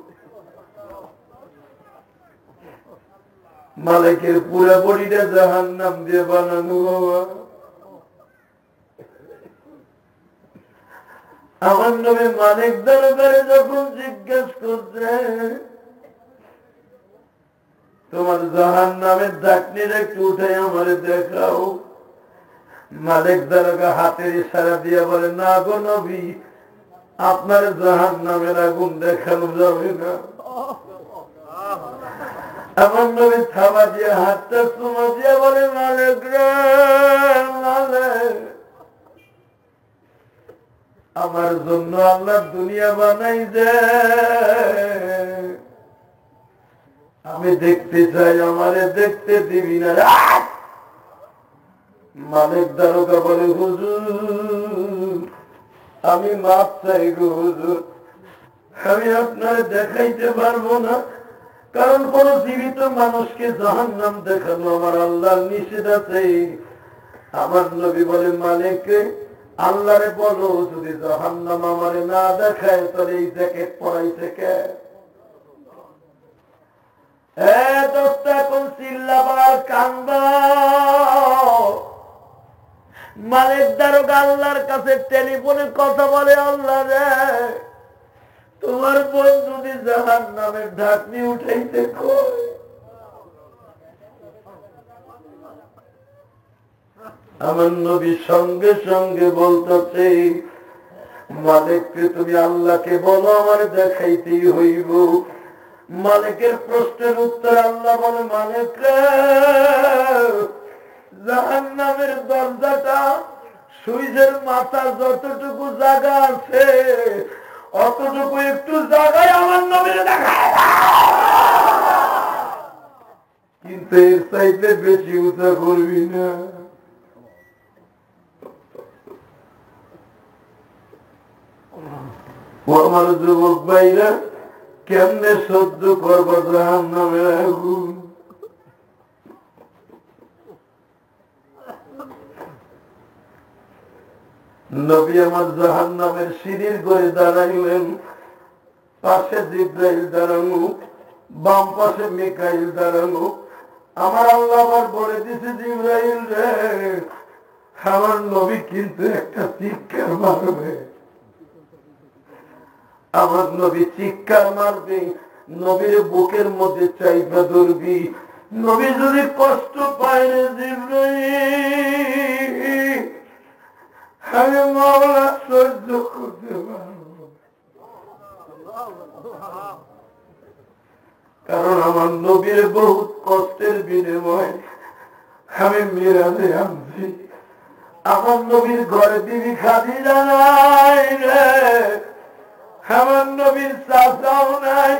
মালিকের পুরা বডিটা জাহান্নাম দিয়ে বানানো। আমার নবী মালিক দরবারে যখন জিজ্ঞেস করছে তোমার জাহান্নামের ঢাকনির একটু উঠে আমারে দেখাও, মালিক দারোগা হাতের ইশারা দিয়ে বলে না গো নবী, আপনার জাহান্নামের আগুন দেখানো যাবে না। আমার নবী থাবা দিয়ে হাতটা চুমা দিয়ে বলে মালিক রে, মালিক আমার জন্য আল্লাহ দুনিয়া বানাই যে আমি দেখতে চাই, আমারে দেখতে দিবি না। মালিক দারোগা বলে হুজুর আমি মাপ চাই গো হুজুর, আমি আপনার দেখাইতে পারবো না, কারণ কোন জীবিত মানুষকে জাহান্নাম দেখানো আমার আল্লাহর নিষেধ আছে। আমার নবী বলে মালিক আল্লাহরে বলো যদি জাহান্নাম আমারে না দেখায় তাহলে এই জ্যাকেট পরাইছে কে? দোস্ত এখন চিল্লাবার কান্দা মালিক দারোগা আল্লাহর কাছে টেলিফোনে কথা বলে, আল্লাহ রে তোমার বোন যদি জাহান্নামের ঢাকনি উঠাইতে কয়, আমার নবী সঙ্গে সঙ্গে বলতেছে, মালিককে তুমি আল্লাহকে বলো আমার দেখাইতেই হইব। মালিকের প্রশ্নের উত্তর আল্লাহ বলে, মালিক জাহান্নামের দরজাটা সূর্যের মাথার যতটুকু জায়গা আছে অতটুকু একটু জায়গায় আমার নবীর দেখায়, কিন্তু এর চাইতে বেশি উঁচা করবি না। আমার যুবক ভাইরা কেমনে সহ্য করবো জাহান্নামের আগুন? নবী আমার জাহান্নামের সিঁড়ির করে দাঁড়াইলেন, পাশে জিব্রাইল দাঁড়ানো, বাম পাশে মিকাইল দাঁড়ানো। আমার আল্লাহ আবার বলে দিছে, জিব্রাইল রে আমার নবী কিন্তু একটা চিৎকার মারবে, আমার নবী চিৎকার মারবে, নবীর বুকের মধ্যে চাইবা ধরবি, নবী যদি কষ্ট পায় রে জিব্রাইল আমি মাওলা সহ্য করতে পারবো, কারণ আমার নবীর বহুত কষ্টের বিনিময় আমি মিরাজে আনছি। আমার নবীর ঘরে বিবি খাদিজা নাই রে, আমার নবীর চাচাও নাই,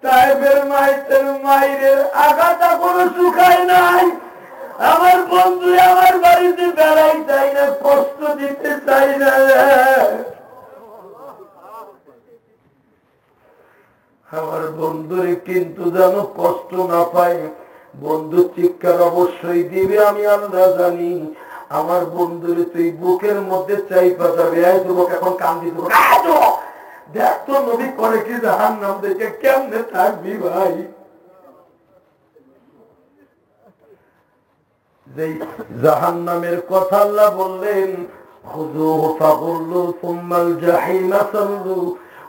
তাইফের মাইতের মায়ের আগাটা কোনো শুকায় নাই। আমার বন্ধু আমার বাড়িতে বেড়াই চাই না, কষ্ট দিতে চাই না। আমার বন্ধুরে কিন্তু যেন কষ্ট না পায়, বন্ধু চিৎকার অবশ্যই দিবে, আমি আল্লাহ জানি। আমার বন্ধুরে তুই বুকের মধ্যে চাই পাঠাবে, এই যুবক এখন কান্দি, দেখ তো নবী করে কি জাহান্নাম দেখে কেমনে থাকবি ভাই। যে জাহান্নামের কথা আল্লাহ বললেন, খুযুহু ফাগুল্লু সুম্মাল জাহিমা সাল্লু,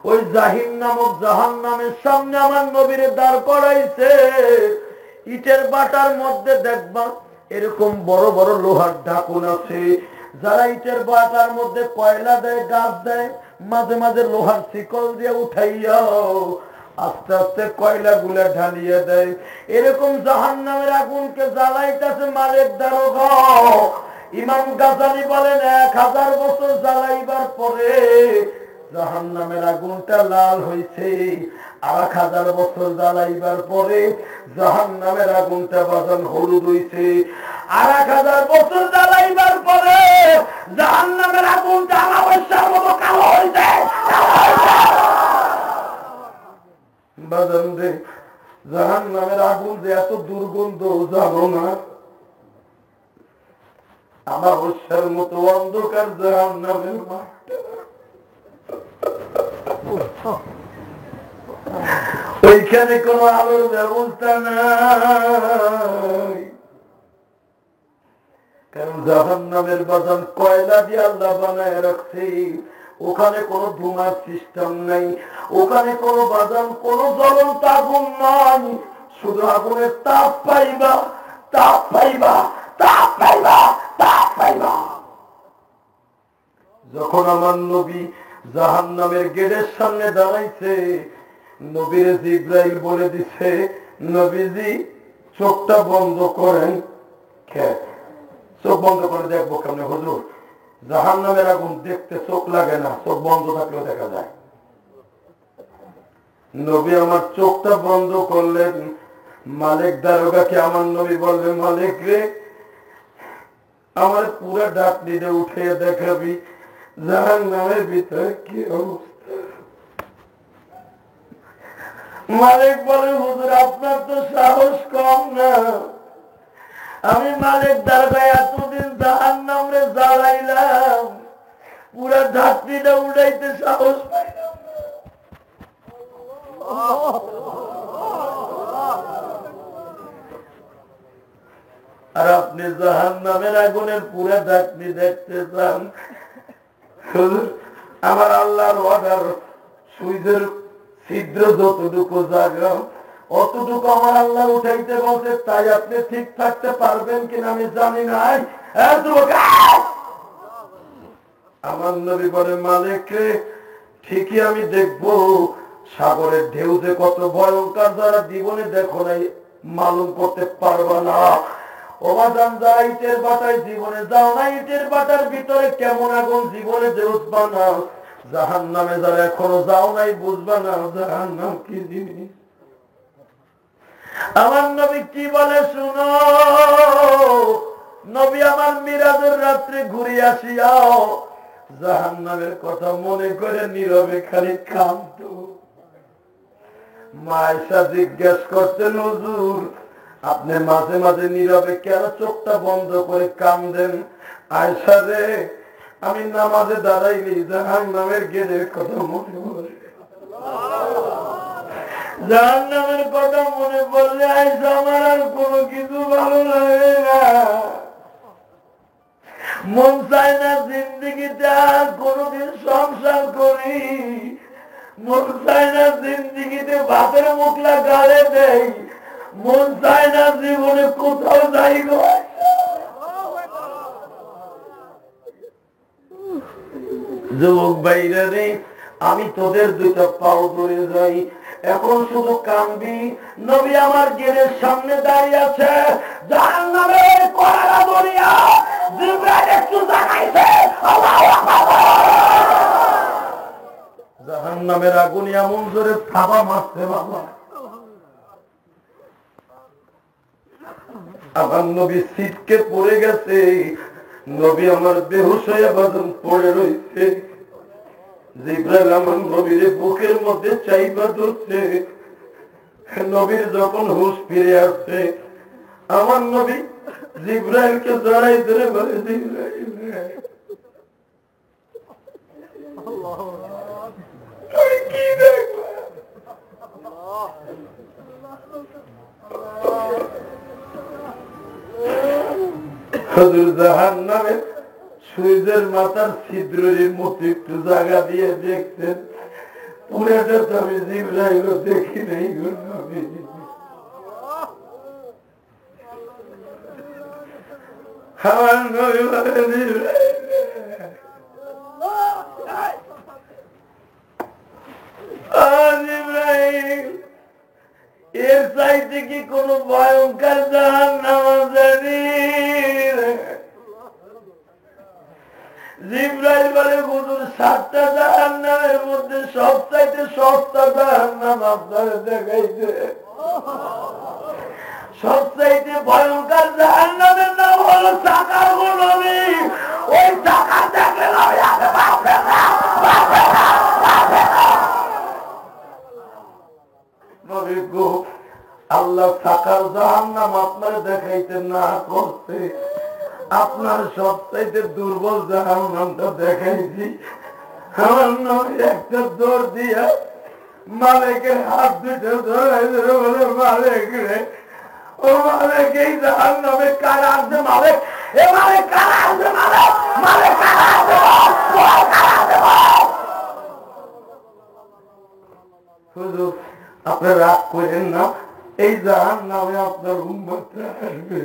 ওই জাহিম নামক জাহান্নামের সামনে আমার নবীরে দাঁড় করাইছে। ইটের বাটার মধ্যে দেখবা এরকম বড় বড় লোহার ঢাকুন আছে, যারা ইটের বাটার মধ্যে কয়লা দেয়, গাছ দেয়, মাঝে মাঝে লোহার শিকল দিয়ে উঠাইয়া আস্তে আস্তে কয়লা গুলা ঢালিয়ে দেয়। এরকম জাহান্নামের আগুনকে জ্বালাইতেছে মালিক দারোগা। ইমাম গাজালি বলেন 1000 বছর জ্বালাইবার পরে জাহান্নামের আগুনটা লাল হয়েছে, 1000 বছর জ্বালাইবার পরে জাহান্নামের আগুনটা বাজান হলুদ হয়েছে, 1000 বছর জ্বালাইবার পরে জাহান্নামের আগুনটা আমাবস্যার মতো কালো হয়েছে। বাজান রে জাহান্নামের আগুন যে এত দুর্গন্ধ জানো না, আমাবস্যার মতো অন্ধকার জাহান্নামের মাঠটা, ওইখানে কোন আলোর ব্যবস্থা নাই, কারণ জাহান্নামের বাজান কয়লা দিয়ে আল্লাহ বানায় রাখছে। ওখানে কোনো ধোঁয়ার সিস্টেম নাই, ওখানে কোনো বাজান কোন জ্বলন্ত আগুন নাই, শুধু আগুনের তাপ পাইবা, তাপ পাইবা, তাপ পাইবা, তাপ পাইবা। যখন আমার নবী জাহান্নামের গেটের সামনে দাঁড়াইছে, নবীর জিব্রাইল বলে দিছে, নবীজি চোখটা বন্ধ করেন। চোখ বন্ধ করে দেখবো কেমনে হুজুর? জাহান্নামের আগুন দেখতে চোখ লাগে না, চোখ বন্ধ থাকলেও দেখা যায়। নবী আমার চোখটা বন্ধ করলেন। মালিক দারোগাকে আমার নবী বললেন, মালিক রে আমার পুরা ডাক নিতে উঠে দেখাবি জাহান্নামের ভিতরে কি অবস্থা। মালিক বলে, হুজুর আপনার তো সাহস কম না, আমি মালিক দারোগা এতদিন জাহান্নামে জ্বালাইলাম, পুরা ধাত্রীটা উড়াইতে সাহস পাইলাম। আর আপনি জাহান্নামের আগুনের পুরা ঢাকনি দেখতে চান। আমার আল্লাহর ওয়াদার সুইদের ছিদ্র যতটুকু জায়গা অতটুকু আমার আল্লাহ উঠাইতে বলছে, তাই আপনি ঠিক থাকতে পারবেন কিনা আমি জানি নাই। আমার নবী বলে, মালিক রে, ঠিকই আমি দেখবো সাগরের ঢেউ যে কত ভয়ঙ্কর, যারা জীবনে দেখো নাই মালুম করতে পারবা না। ওবাদান যারা ইটের বাটায় জীবনে যাও না, ইটের বাটার ভিতরে কেমন আগুন জীবনে যে বুঝবা না। জাহান্নামে যারা এখনো যাও নাই বুঝবা না জাহান্নাম কি জিনিস। আমার নবী কি বলে শুনো। নবী আমার মিরাজের রাত্রে ঘুরে আসিয়াও জাহান্নামের কথা মনে করে নীরবে খালি কাঁদতো। মায়েশা জিজ্ঞেস করতেন, হুজুর আপনি মাঝে মাঝে নীরবে কেন চোখটা বন্ধ করে কাঁদেন? আয়েশা রে, আমি নামাজে দাঁড়াইলি জাহান্নামের গেটের কথা মনে পড়ে। জাহান্নামের কথা মনে পড়লে আয়েশা আমার আর কোনো কিছু ভালো লাগে না। মন চায় না জিন্দিগিতে আর কোনদিন সংসার করি। মন চায় না জিন্দিগিতে ভাতের মুখলা গাড়ে দেই। মন চায় না জীবনে কোথাও যাই গো। যুবক ভাইরা রে, আমি তোদের দুইটা পাও ধরে যাই, এখন শুধু কাঁদবি। নবী আমার গেটের সামনে দাঁড়িয়ে আছে, জাহান্নামের কড়া দরিয়া জিবরাইল একটু জানাইছে, আল্লাহু আকবার। জাহান্নামের আগুন এমন জোরে থাবা মারছে বাবা, আমার নবী সিটকে পড়ে গেছে। নবী আমার বেহুশ হয়ে বাদন পড়ে রয়েছে। জিবরাইল আমার নবীর বুকের মধ্যে চাইবা ধরছে। নবীর যখন হুঁশ ফিরে আসছে, আমার নবী জিবরাইলকে জড়াই ধরে বলে, জিবরাইল আমি কি দেখবো? হুজুর জাহান্নামের সূর্যের মাথার ছিদ্রের মতো একটু জায়গা দিয়ে দেখতেন। পুরাটা তো আমি জিবরাইল দেখি নাই গো নবী। আমার নবী বলে, জিবরাইল এর চাইতে কি কোন ভয়ঙ্কর জাহান্নাম আছে? জিবরাইল বলে, হুজুর 7টা জাহান্নামের মধ্যে সবচাইতে সস্তা জাহান্নাম আপনার দেখাইছে। সবচাইতে ভয়ঙ্কর জাহান্নামের নাম হলো সাকার নবী। ওই সাকার দেখলে নবী গো, আল্লাহ সাকার জাহান্নাম আপনার দেখাইতে না করতে আপনার সবচাইতে দুর্বল জাহান্নামটা দেখাইছি। আমার নবী একটা দৌড় দিয়া মালিকের হাত দুটো ধরাই ধরে বলে, মালিক রে, ও মালিক এই জাহান্নামে কারা আসবে? মালিক এ মালিক কারা আসবে? মালিক মালিক কারা আসবে? হুজুর আপনি রাগ করেন না, এই জাহান্নামে আপনার উম্মতরা আসবে।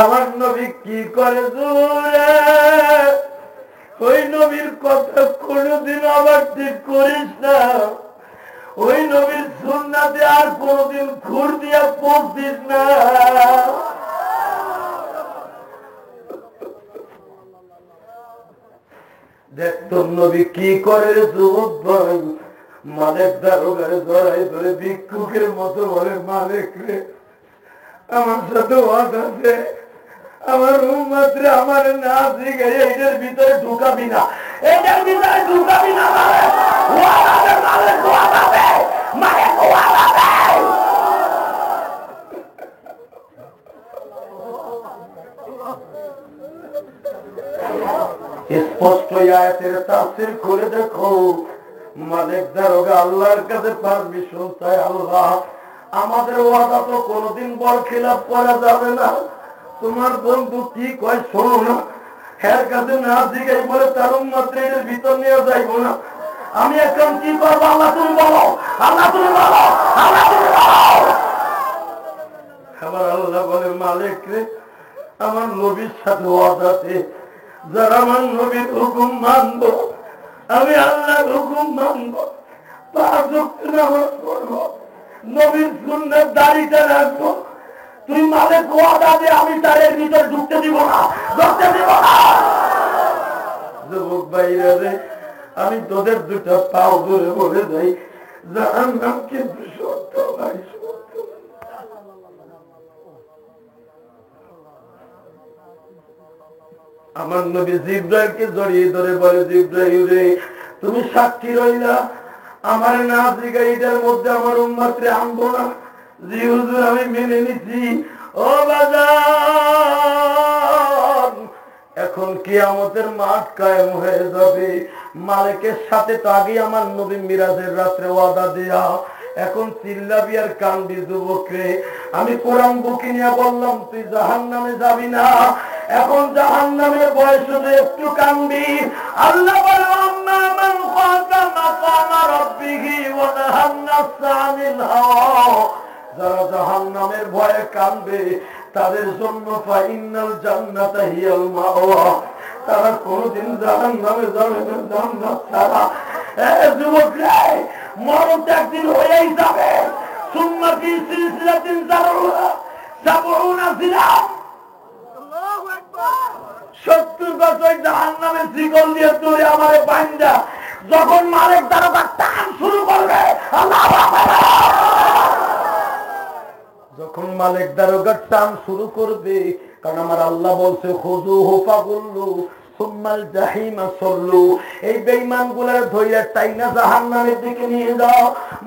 আমার নবী কি করে জোরে, ওই নবীর কথা কোনদিন আবার ঠিক করিস না। ওই নবীর সুন্নাতে আর কোনদিন খুর দিয়া পৌঁছিস না। দেখতো নবী কি করে যুবক ভাই, মালিক দারোগারে জড়াই ধরে ভিক্ষুকের মতো বলে, মালিক রে, আমার সাথে ওয়াদা আছে, আমার উম্মতরে আমার না শিখে এটার ভিতরে ঢুকাবি না, এটার ভিতরে ঢুকাবি না। স্পষ্ট আয়াতের তাফসীর করে দেখো, মালিক দারোগা আল্লাহর কাছে পারমিশন চায়, আল্লাহ আমাদের ওয়াদা তো কোনোদিন বরখিলাপ করা যাবে না। তোমার বন্ধু কি কয় শোনো না, এর কাছে না জিজ্ঞাই বলে তার উম্মতের ভিতর নিয়ে যাইব না। আমি এখন কি করবো? আল্লাহ তুমি বলো, আল্লাহ তুমি বলো, আল্লাহ তুমি বলো। আবার আল্লাহ বলে মালিক রে, আমার নবীর সাথে ওয়াদাতে যারা আমার নবীর হুকুম মানব, আমি আল্লাহর হুকুম মানব, 5 ওয়াক্ত নামাজ পড়ব, নবীর সুন্নাত দাড়িটা রাখবো, তুই মালিক ওয়াদা দে আমি তারের ভিতর ঢুকতে দিব না, ঢুকতে দিব না। যুবক ভাইরা রে, আমি তোদের দুটো পাও ধরে বলে যাই, জাহান্নাম কিন্তু সত্য ভাই, সত্য। আমার নবী জিব্রাইলকে জড়িয়ে ধরে বলে, জিব্রাইল রে তুমি সাক্ষী রইলা, আমার না জিগাইটার মধ্যে আমার উম্মতরে আনবো না। জি হুজুর আমি মেনে নিছি। ও বাজার, এখন কিয়ামতের মাঠ কায়েম হয়ে যাবে। মালিকের সাথে তো আগে আমার নবী মিরাজের রাত্রে ওয়াদা দেয়া, এখন চিল্লাবি আর কান্দি যুবকরে। আমি কোরআন বুকে নিয়ে বললাম তুই জাহান্নামে যাবি না, এখন জাহান্নামের বয়স শুধু একটু কান্দি। আল্লাহ বলে আম্মা মান খাফা মাকামা রাব্বিহি ওয়া নাহান নাফসা আনিল হাওয়া, যারা জাহান্নামের ভয়ে কাঁদবে তাদের জন্য ফাইনাল জান্নাতা হিয়াল মাওয়া, তারা কোনদিন জাহান্নামে যাবে না জান্নাত ছাড়া। যুবক রে, মরণ তো একদিন হয়েই যাবে। সুম্মা ফি সিলসিলাতিন যারউহা ৭০ জিরাম, ৭০ বছর জাহান্নামে শিকল দিয়ে তুলে আমারে বাইন্দা যখন মালিক দারোগা টান শুরু করবে, আল্লাহু আকবার, যখন মালিক দারোগার টান শুরু করবে, কারণ আমার আল্লাহ বলছে খুযুহু ফাগুল্লু সুম্মাল জাহিমা সাল্লু, এই বেঈমানগুলোর ধইরা টাইনা জাহান্নামের দিকে নিয়ে যাও।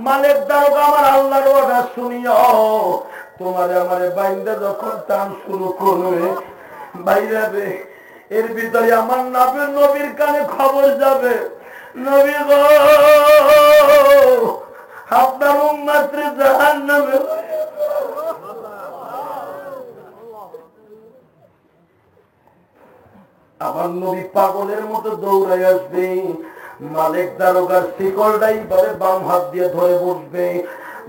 মালিক দারোগা আমার আল্লাহর ওয়াদা শুনিও, তোমারে আমারে বাইন্দা যখন টান শুরু করবে বাইরাবে, এর ভিতরে আমার নবীর কানে খবর যাবে, নবী গো আপনার উম্মতরে জাহান্নামে। আমার নবী পাগলের মতো দৌড়াই আসবে, মালিক দারোগার শিকলটাই বলে বাম হাত দিয়ে ধরে বসবে।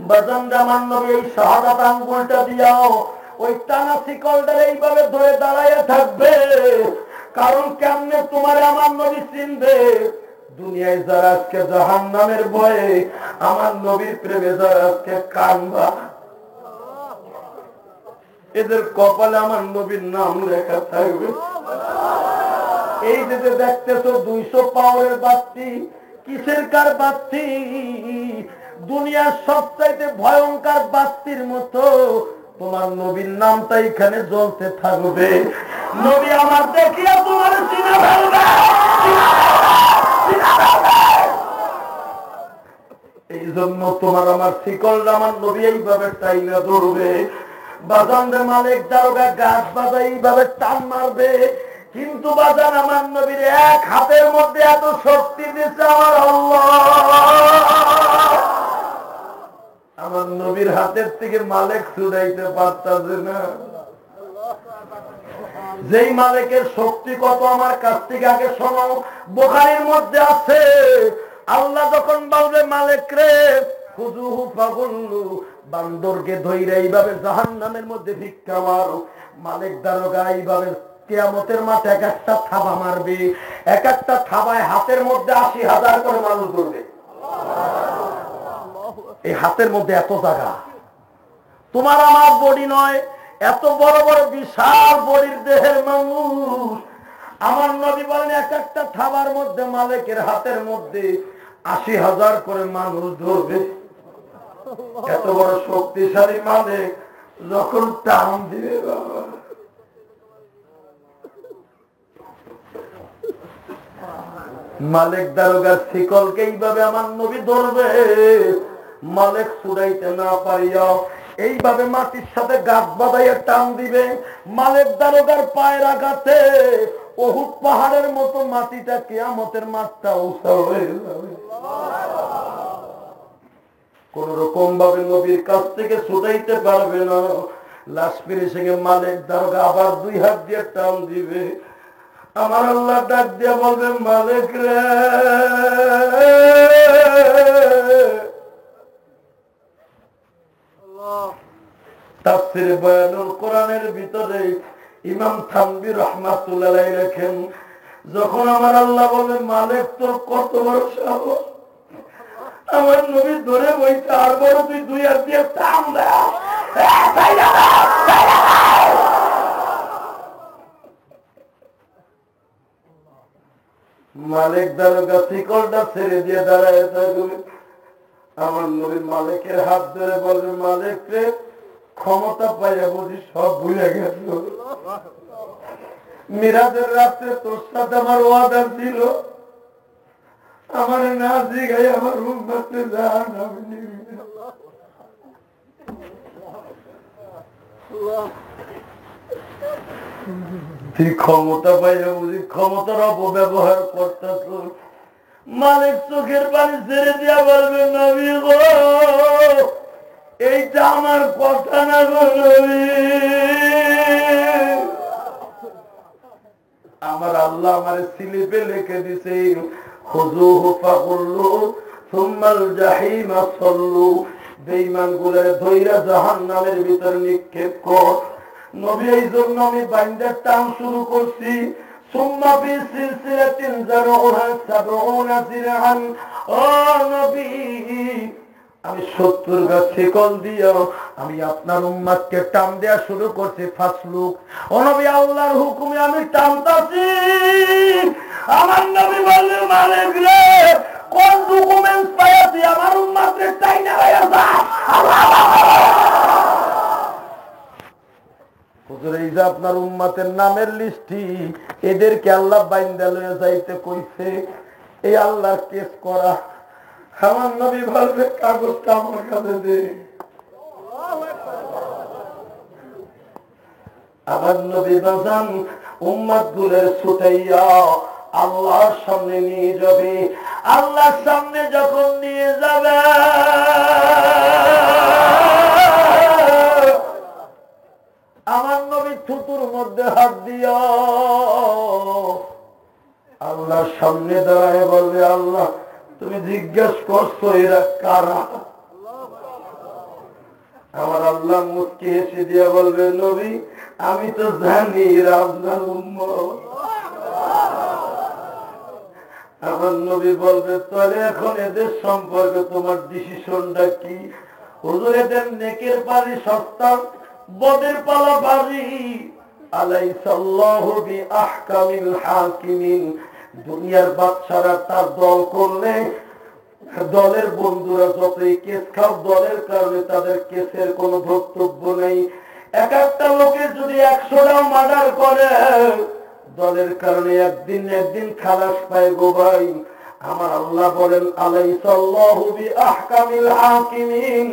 বাজানরা আমার নবী এই শাহাদাত আঙ্গুলটা দিয়াও ওই টানা শিকলটা এইভাবে ধরে দাঁড়ায় থাকবে। কারণ কেমনে তোমার আমার নবী চিনবে? দুনিয়ায় যারা আজকে জাহান্নামের ভয়ে আমার নবীর প্রেমে যারা আজকে কানবা, এদের কপালে আমার নবীর নাম লেখা থাকবে। এই যে দেখতেছো 200 পাওয়ারের বাতি, কিসের কার বাতি? দুনিয়ার সবচাইতে ভয়ঙ্কর বাতির মতো তোমার নবীর নামটা এখানে জ্বলতে থাকবে। নবী আমার দেখিয়া তোমার চিনা ফেলবে, এই জন্য তোমার আমার শিকলটা আমার নবী এইভাবে টাইনা ধরবে। বাজানরে মালিক দারোগা গাছ বাজা এইভাবে টান মারবে, কিন্তু বাজান আমার নবীর এক হাতের মধ্যে এত শক্তি দিচ্ছে আমার আল্লাহ। আমার নবীর হাতের থেকে মালিক ছুড়াইতে পারতাছে না। যেই মালিকের শক্তি কত আমার কাছ থেকে আগে শোনো, বুখারীর মধ্যে আছে, আল্লাহ যখন বলবে মালিক রে খুযুহু ফাগুল্লু, বান্দরকে ধইরা এইভাবে জাহান্নামের মধ্যে ভিক্ষা মারো, মালিক দারোগা এইভাবে কিয়ামতের মাঠে এক একটা থাবা মারবে, এক একটা থাবায় হাতের মধ্যে ৮০,০০০ করে মানুষ ধরবে। এই হাতের মধ্যে এত জায়গা, তোমার আমার বডি নয়, এত বড় বড় বিশাল বডির দেহের মানুষ। আমার নবী বলেন এক একটা থাবার মধ্যে মালিকের হাতের মধ্যে ৮০,০০০ করে মানুষ ধরবে। এত বড় শক্তিশালী মালিক যখন টান দিবে, বাবা মালিক দারোগার শিকলকে এইভাবে আমার নবী ধরবে, মালিক ছুড়াইতে না পারিয়া এইভাবে মাটির সাথে গাছ বাঁধাইয়া টান দিবে। মালিক দারোগার পায়ের আঘাতে উহুদ পাহাড়ের মতো মাটিটা কিয়ামতের মাঠটা উঁচা হয়ে যাবে। কোন রকম ভাবে নবীর কাছ থেকে ছুটাইতে পারবে না। লাশ ফিনিশিংয়ে মালিক দারোগা আবার 2 হাত দিয়ে টান দিবে। আমার আল্লাহ ডাক দিয়ে বলবে, মালিক রে, তাফসীরে বয়ানুল কোরআনের ভিতরে ইমাম থানভী রাহমাতুল্লাহ আলাইহি লেখেন, যখন আমার আল্লাহ বলে, মালিক তোর কত বড় সাহস, আমার নবী ধরে বইতে আর বড় তুই 2 হাত দিয়ে টান দাও। মালিক দারোগা শিকলটা ছেড়ে দিয়ে দাঁড়ায় থাকবে। আমার নবী মালিকের হাত ধরে বলবে, মালিক রে, ক্ষমতা পাইয়া বুঝি সব ভুলে গেছ। মিরাজের রাত্রে তোর সাথে আমার ওয়াদা ছিল, আমার না জিগাই আমার উম্মতকে জাহান্নামে নিবি না। তুই ক্ষমতা পাইয়া বুঝি ক্ষমতার অপব্যবহার করতেছ। মালিক চোখের পানি ছেড়ে দিয়া বলবে, নবী গো, এইটা আমার কথা না গো নবী। আমার আল্লাহ আমার স্লিপে লিখে দিছে, খুযুহু ফাগুল্লু সুম্মাল জাহিমা সাল্লু, বেঈমানগুলোর ধইরা জাহান্নামের ভিতর নিক্ষেপ কর। নবী, এই জন্য আমি বাইন্দার টান শুরু করছি। সুম্মা ফি সিলসিলাতিন যারউহা ৭০ যিরআন, ও নবী, আমি ৭০ গজ শিকল দিয়া আমি আপনার উম্মতকে টান দেয়া শুরু করছি। ফাসলুক, ও নবী, আল্লাহর হুকুমে আমি টানতাছি। আমার নবী বললেন, মালিক রে, কোন ডকুমেন্টস পাইয়া তুই আমার উম্মতকে টাইনা লইয়া যা। হুজুর, এই যে আপনার উম্মতের নামের লিস্টি, এদেরকে আল্লাহ বাইন্দা লইয়া যাইতে কইছে, এই আল্লাহর কেস করা। আমার নবী বলবে, কাগজটা আমার কাছে দে। আমার নবী বাজান উম্মত গুলের ছুটাইয়া আল্লাহর সামনে নিয়ে যাবে। আল্লাহর সামনে যখন নিয়ে যাবে, আমার নবী থুতুর মধ্যে হাত দিয়া আল্লাহর সামনে দাঁড়ায় বলবে, আল্লাহ, তুমি জিজ্ঞেস করছো এরা কারা? আমার আল্লাহ মুস্কি হেসে দিয়া বলবে, নবী, আমি তো জানি এরা আপনার উম্মত। আমার নবী বলবে, তাহলে এখন এদের সম্পর্কে তোমার ডিসিশনটা কি? হুজুর, এদের নেকের পারি সস্তা, বদের পালা ভারী। আলাইসাল্লাহু বিআহকামিল হাকিমিন, দুনিয়ার বাদশারা তার দল করলে দলের বন্ধুরা যতই কেস খাও, দলের কারণে তাদের কেসের কোনো বক্তব্য নেই। এক একটা লোকে যদি 100টাও মার্ডার করে, দলের কারণে একদিন খালাস পায় গো ভাই। আমার আল্লাহ বলেন, আলাইসাল্লাহু বিআহকামিল হাকিমিন,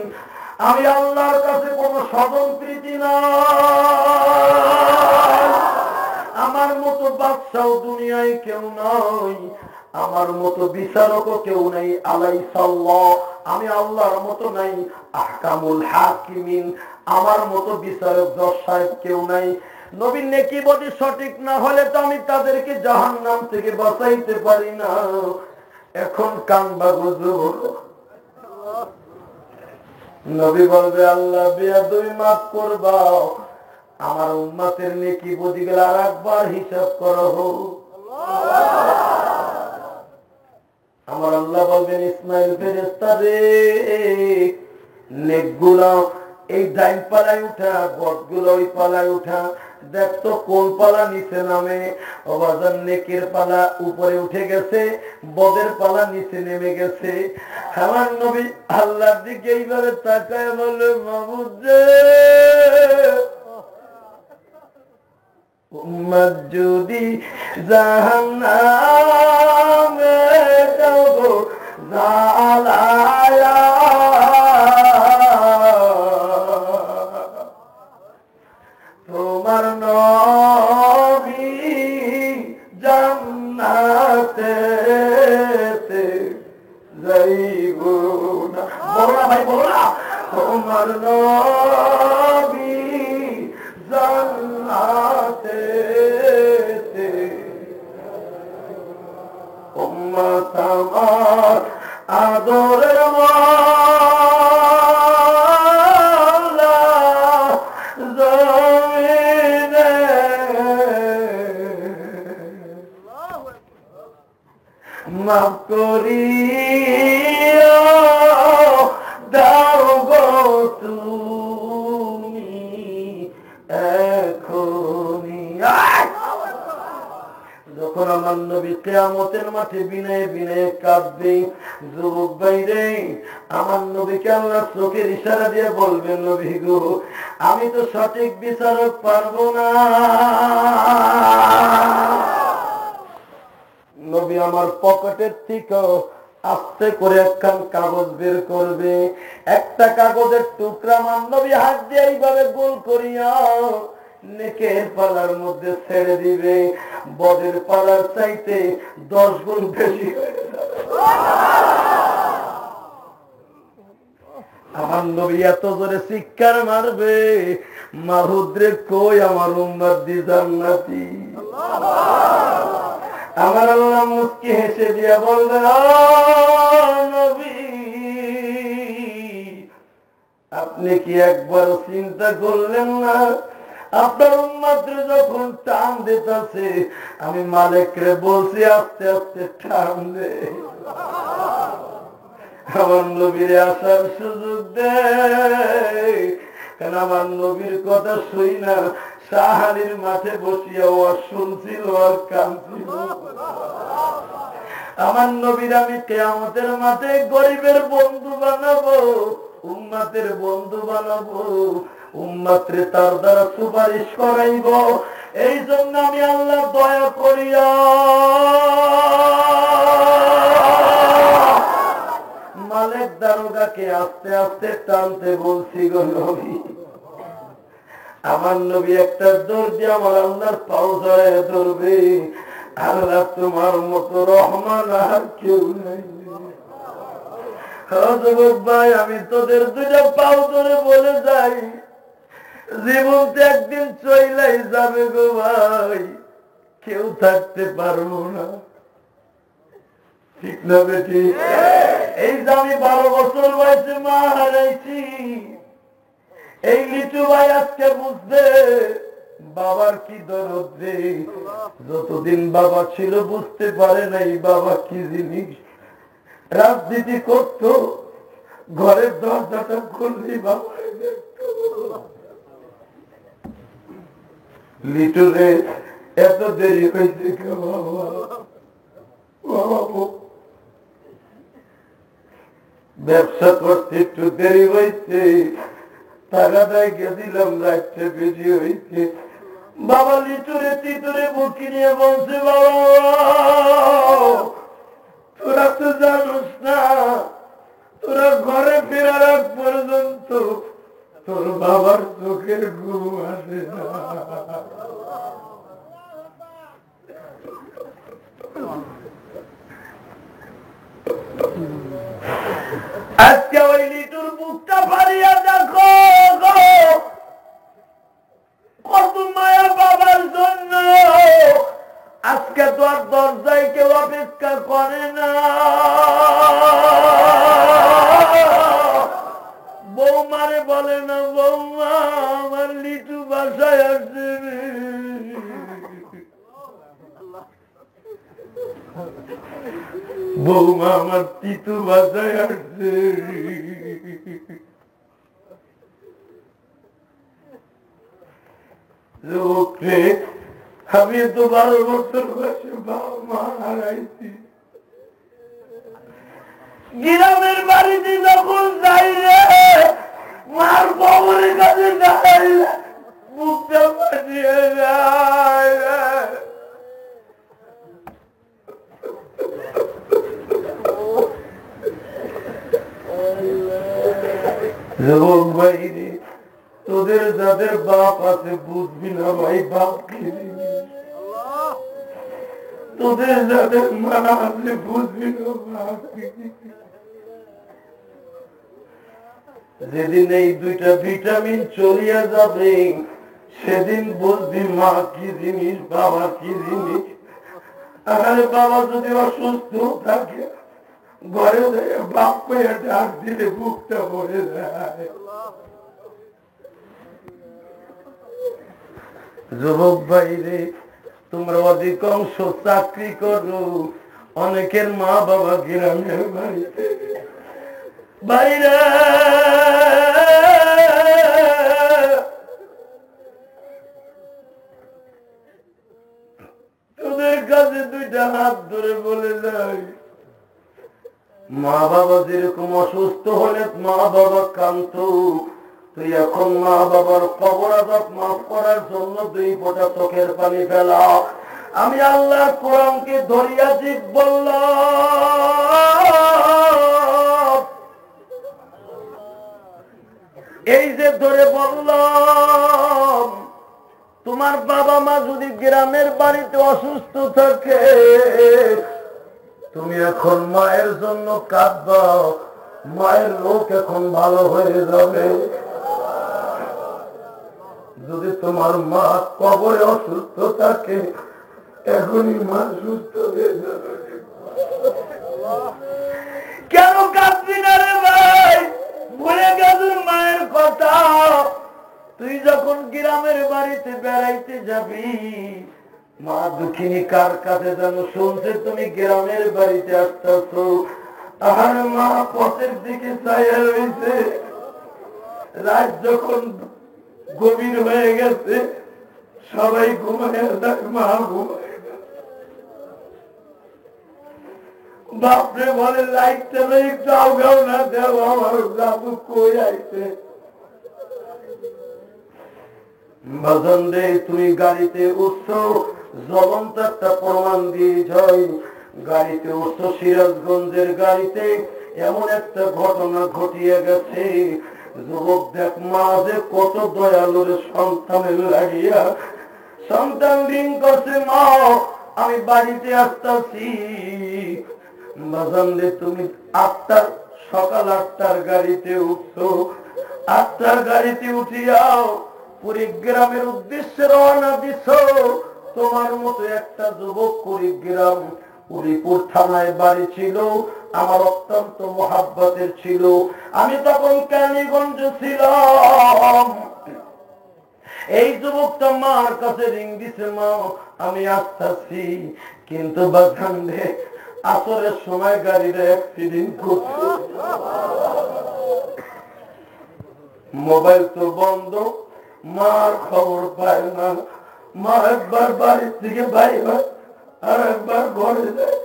আমি আল্লাহর কাছে কোনো স্বজন প্রীতি নাই। আমার মতো বাদশাও দুনিয়ায় কেউ নাই, আমার মতো বিচারকও কেউ নাই। আলাইসাল্লাহ, আমি আল্লাহর মতো নাই। আহকামুল হাকিমিন, আমার মতো বিচারক জজ সাহেব কেউ নাই। নবীর নেকি বদি সঠিক না হলে তো আমি তাদেরকে জাহান্নাম থেকে বাঁচাইতে পারি না। এখন কানবা হুজুর। নবী বলবে, আল্লাহ, বেয়াদবি মাফ করবা, আমার উম্মতের নেকি বদিগুলো আর একবার হিসাব করো। আমার আল্লাহ বলবেন, ইসমাইল ফেরেশতা রে, নেকগুলো এই ডাইন পালায় উঠা, বদগুলো ওই পালায় উঠা, দেখতো কোন পালা নিচে নামে। অবাজান, নেকের পালা উপরে উঠে গেছে, বদের পালা নিচে নেমে গেছে। আমার নবী আল্লাহর দিকে এইভাবে তাকায় বলে, মাবুদ রে, উম্মত যদি জাহান্নামে যাব জালায়া, তোমার নবী জান্নাতে যাইব না। বলো না ভাই, বলো জান্নাতে উম্মত আমার আদরের মাওলা জমিনে মাফ করিয়া দাও গো তুমি এখনি। যখন আমার নবী কিয়ামতের মাঠে বিনয়ে বিনয়ে কাঁদবে, যুবক ভাইরে আমার নবীকে আল্লাহ চোখের ইশারা দিয়ে বলবেন, নবী গো আমি তো সঠিক বিচারক পারবো না। নবী আমার পকেটের থেকে আস্তে করে একখান কাগজ বের করবে, একটা কাগজের টুকরা আমার নবী হাত দিয়ে এইভাবে গোল করিয়া নেকের পালার মধ্যে ছেড়ে দিবে, বদের পালার চাইতে 10 গুণ বেশি হয়ে যাবে। আমার নবী এত জোরে চিৎকার মারবে, মাহুদ্রে কই আমার উম্মত দি জান্নাতি। আমার আল্লাহ মুস্কি হেসে দিয়া বললেন, নবী আপনি কি একবার চিন্তা করলেন না আপনার উম্মতরে যখন টান দিতেছে আমি মালিকরে বলছি আস্তে আস্তে টান দে, আমার নবীরে আসার সুযোগ দে। কেন আমার নবীর কথা শুই না সাহারির মাঠে বসিয়া ও শুনছিল আর কাঁদছিল। আমার নবীর আমি কিয়ামতের মাঠে গরিবের বন্ধু বানাবো, উম্মতের বন্ধু বানাবো, উম্মতরে তার দ্বারা সুপারিশ করাইব। এই জন্য আমি আল্লাহ দয়া করিয়া মালিক দারোগাকে আস্তে আস্তে টানতে বলছি গো নবী। আমার নবী একটা দৌড় দিয়ে আমার আল্লাহর পাও জড়ায় ধরবে, আল্লাহ তোমার মতো রহমান আর কেউ নাই। ভাই আমি তোদের দুটো পাও ধরে বলে যাই, জীবন তো একদিন চইলাই যাবে গো ভাই, কেউ থাকতে পারবো না, ঠিক না বেটি? এই যে আমি 12 বছর বয়সে মা হারাইছি, এই লিটু ভাই আজকে বুঝবে বাবার কি দরদ রে। যতদিন বাবা ছিল বুঝতে পারে নাই বাবা কি জিনিস। রাজনীতি করত, ঘরের দরজাটা খুললি বাবা লিটু রে এত দেরি হয়েছে কে বাবা? ব্যবসা করতে একটু দেরি হয়েছে, টাকা দেয় গেছিলাম রাখতে বেশি হয়েছে। বাবা লিটুরে তিতুরে বুকি নিয়ে বলছে, বাবা তোরা তো জানোস না, তোরা ঘরে ফেরার আগ পর্যন্ত তোর বাবার চোখের ঘুম আসে না। আজকে ওই লিটুর বুকটা ফাড়িয়া দেখো কত মায়া বাবার জন্য। আজকে তো আর দরজায় কেউ অপেক্ষা করে না, বৌমারে বলে না বৌমা আমার লিটু বাসায় আসছে, বৌমা আমার তিতু বাসায় আসছে। আমি তো 12 বছর বয়সে বাবা মা হারাইছি। গ্রামের বাড়িতে যখন যাই রে মার কবরের কাছে দাঁড়াই মুখটা পাঠিয়ে যায়। যুবক ভাই রে তোদের যাদের বাপ আছে বুঝবি না ভাই বাপ কি জিনিস, তোদের যাদের মা আছে বুঝবি না বাপ কি জিনিস। যেদিন এই 2টা ভিটামিন চলিয়া যাবে সেদিন বুঝবি মা কি জিনিস, বাবা কি জিনিস। আরে বাবা যদি অসুস্থ থাকে ঘরে থেকে বাপ পেয়ে ডাক দিলে বুকটা ভরে যায়। যুবক ভাইরে, তোমরা অধিকাংশ চাকরি করো, অনেকের মা বাবা গ্রামের বাড়িতে। বাইরে তোদের কাছে দুইটা হাত ধরে বলে নাই, মা বাবা যেরকম অসুস্থ হলে মা বাবা কান্ত, তুই এখন মা বাবার কবর আযাব মাফ করার জন্য 2 ফোঁটা চোখের পানি ফেলা। আমি আল্লাহর কোরআনকে ধরিয়া জিত বললাম, এই যে ধরে বললাম, তোমার বাবা মা যদি গ্রামের বাড়িতে অসুস্থ থাকে, তুমি এখন মায়ের জন্য কাঁদবা, মায়ের লোক এখন ভালো হয়ে যাবে। যদি তোমার মা কবরে অসুস্থ থাকে, এখনই মা সুস্থ হয়ে যাবে। কেন কাঁদবি না রে ভাই? ভুলে গেছিস মায়ের কথা। তুই যখন গ্রামের বাড়িতে বেড়াইতে যাবি, মা দুঃখিনী কার কাছে যেন শুনছে তুমি গ্রামের বাড়িতে আসতেছ। আর মা পথের দিকে চাইয়া রয়েছে। রাত যখন গভীর হয়ে গেছে, সবাই ঘুমায় যায়, মা ঘুমায়। বাপরে বলে লাইটটা একটু আগাও না, দেও, আমার দাদু কই আইছে। বাজান রে, তুই গাড়িতে উঠছো, জ্বলন্ত একটা প্রমাণ দিয়ে যাই। গাড়িতে উঠছো সিরাজগঞ্জের গাড়িতে, এমন একটা ঘটনা ঘটিয়ে গেছে। যুবক দেখ, মা যে কত দয়ালুর সন্তানের লাগিয়া। সন্তান দিন করছে, মা আমি বাড়িতে আসতেছি। বাজান রে, তুমি সকাল 8টার গাড়িতে উঠছো, 8টার গাড়িতে উঠিয়াও কুড়িগ্রামের উদ্দেশ্যে রওনা দিছ। তোমার মতো একটা যুবক কুড়িগ্রাম উলিপুর থানায় বাড়ি ছিল, আমার অত্যন্ত মহাব্বতের ছিল। আমি তখন কেরানীগঞ্জ ছিলাম। এই যুবকটা মার কাছে রিং দিছে, মা আমি আসতেছি। কিন্তু বাগানে আসরের সময় গাড়িটা অ্যাক্সিডেন্ট করছে। মোবাইল তো বন্ধ, মার খবর পায় না। মা একবার বাড়ির থেকে বাইরে হয়, আর একবার ঘরে যায়,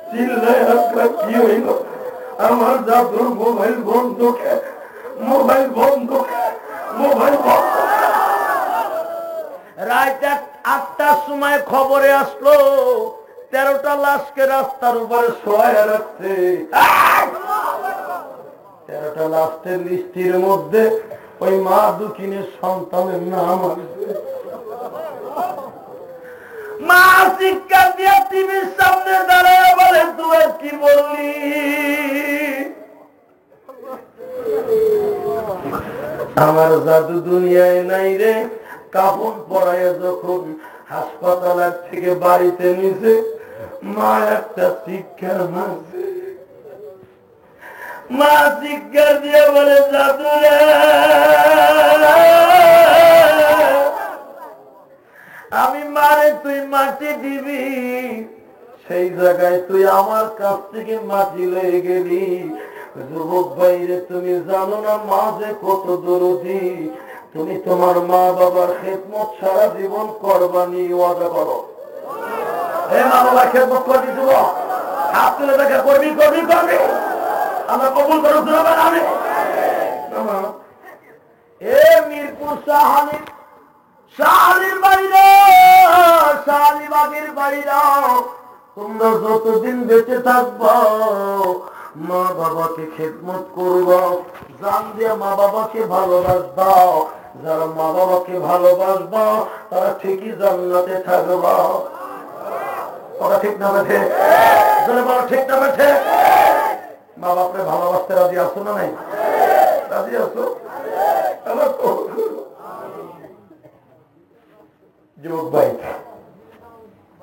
চিল্লায় একবার কি হইল, আমার দাদুর মোবাইল বন্ধ, মোবাইল বন্ধ, মোবাইল বন্ধ। রাত 8টার সময় খবরে আসলো 13টা লাশকে রাস্তার উপরে শোয়া রাখছে। 13টা লাশের লিস্টির মধ্যে ওই মা দুঃখিনীর সন্তানের নাম আছে। মা চিৎকার দিয়ে টিভির সামনে দাঁড়ায় বলে, তুই কি বললি? আমার জাদু দুনিয়ায় নাই রে। কাপড় পরায় যখন হাসপাতালের থেকে বাড়িতে নিছে, মা একটা চিৎকার মারছে। মা চিৎকার দিয়ে বলে, জাদু রে, আমি মারে তুই মাটি দিবি, সেই জায়গায় তুই আমার কাছ থেকে মাটি লয়ে গেলি। যুবক ভাইরে, তুমি জানো না মা যে কত দরদি। তুমি তোমার মা বাবার খেদমত সারা জীবন করবানি ওয়াদা করো। মা বাবার খেদমত করবি, যুবক হাত তুলে দেখা করবি, করবি, করবি। আমরা কবুল করো। আমি মিরপুর শাহালির বাড়ি দাও, শাহালিবাগের বাড়ি দাও। তোমরা যতদিন বেঁচে থাকবো মা বাবাকে খেদমত করবো, জান দিয়ে মা বাবাকে ভালোবাসবা। যারা মা বাবাকে ভালোবাসবা তারা ঠিকই জান্নাতে থাকবা। ওরা ঠিক না বেঠে? ঠিক না বেঠে? মা বাপরে ভালোবাসতে রাজি আছো না নাই? রাজি আছো? যুবক ভাই,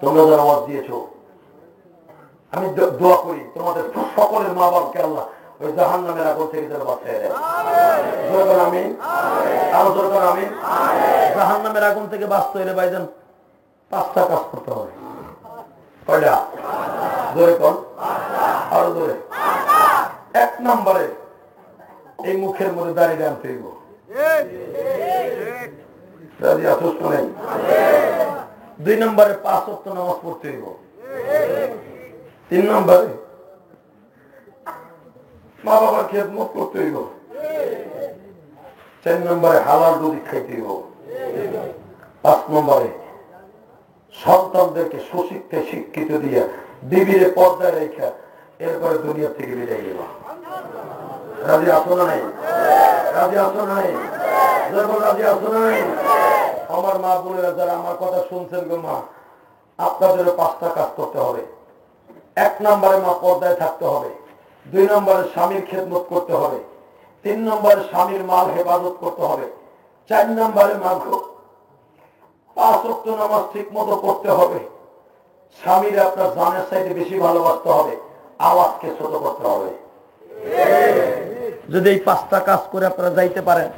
তোমরা যারা আওয়াজ দিয়েছো, আমি দোয়া করি তোমাদের সকলের মা বাবাকে আল্লাহ ওই জাহান্নামের আগুন থেকে যেন বাঁচিয়ে দেয়। আমিন, আরো দরকার আমিন। জাহান্নামের আগুন থেকে বাঁচতে হলে ভাইজান 5টা কাজ করতে হবে। কয়টা? জোরে কোন, আরো জোরে। 1 নম্বরে এই মুখের মধ্যে দাঁড়িয়ে আনতে হইব। রাজি আছো? শোনেন। 2 নম্বরে 5 ওয়াক্ত নামাজ পড়তে হইব। 3 নম্বরে মা বাবার খেদমত করতে হইব। 4 নম্বরে হালাল রুজি খাইতে হইব। 5 নম্বরে সন্তানদেরকে সুশিক্ষায় শিক্ষিত দিয়ে বিবিরে পর্দায় রেখা এরপরে দুনিয়া থেকে বিদায় নেওয়া। রাজি আছো না নাই? রাজি আছো না নাই? রাজি আছো না নাই? আমার মা বোনেরা যারা আমার কথা শুনছেন গো মা, আপনাদেরও 5টা কাজ করতে হবে। 1 নম্বরে মা পর্দায় থাকতে হবে। 2 নম্বরে স্বামীর খেদমত করতে হবে। 3 নম্বরে স্বামীর মাল হেফাজত করতে হবে। 4 নম্বরে মা 5 ওয়াক্ত নামাজ ঠিক মতো পড়তে হবে। স্বামীর আপনার জানের চাইতে বেশি ভালোবাসতে হবে। আওয়াজকে ছোট করতে হবে। যদি এই 5টা কাজ করে আপনারা যাইতে পারেন,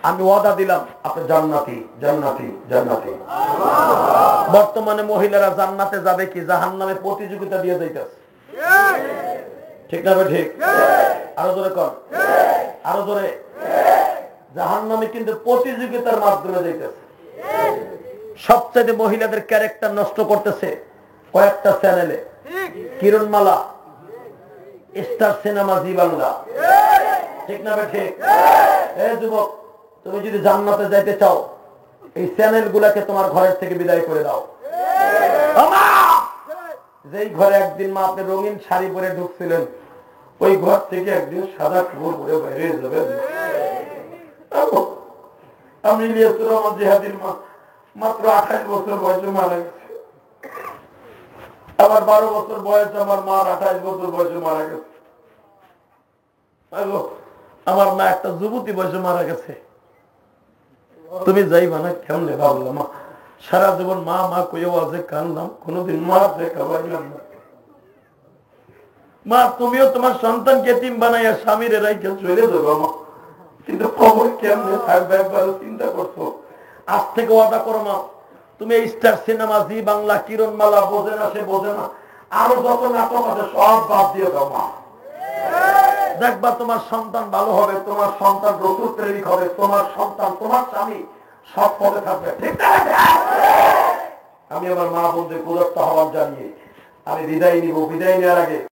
আমি ওয়াদা দিলাম আপনি জান্নাতি, জান্নাতি, জান্নাতি। বর্তমানে মহিলারা জান্নাতে যাবে কি জাহান্নামে প্রতিযোগিতা দিয়ে যাইতেছে। ঠিক না? ঠিক। আরো জোরে কর, আরো জোরে। জাহান্নামে কিন্তু প্রতিযোগিতার মাধ্যমে যাইতেছে। সবচেয়ে মহিলাদের ক্যারেক্টার নষ্ট করতেছে কয়েকটা চ্যানেলে। কিরণমালা, স্টার সিনেমা, জি বাংলা। ঠিক না? ঠিক। এই যুবক, তুমি যদি জান্নাতে যাইতে চাও এই চ্যানেল গুলাকে তোমার ঘরের থেকে বিদায় করে দাও। যেই ঘরে একদিন মা আপনি রঙিন শাড়ি পরে ঢুকছিলেন, ওই ঘর থেকে একদিন সাদা কাপড় পরে বাইরে যাবেন। আমি ইলিয়াসুর রহমান জিহাদির মা মাত্র 28 বছর বয়সে মারা গেছে। আবার 12 বছর বয়সে আমার মা 28 বছর বয়সে মারা গেছে। আমার মা একটা যুবতী বয়সে মারা গেছে। তুমি যাইবা না কেমনে ভাবলাম? মা সারা জীবন মা মা কইও আছে কানলাম, কোনোদিন মা দেখা পাইলাম না। মা তুমিও তোমার সন্তানকে এতিম বানাইয়া স্বামীর রাইখে চলে যাবো মা, কিন্তু খবর কেমনে থাকবে একবারও চিন্তা করছো? আজ থেকে ওয়াদা করো মা, তুমি স্টার সিনেমা, জি বাংলা, কিরণমালা, বোঝে না সে বোঝে না, আরো যত নাটক আছে সব বাদ দিয়ে দাও মা। দেখবা তোমার সন্তান ভালো হবে, তোমার সন্তান রসুল প্রেমিক হবে, তোমার সন্তান, তোমার স্বামী সব পথে থাকবে। ঠিক না? আমি আমার মা বোনদের প্রদত্ত আহ্বান জানিয়ে আমি বিদায় নিব। বিদায় নেওয়ার আগে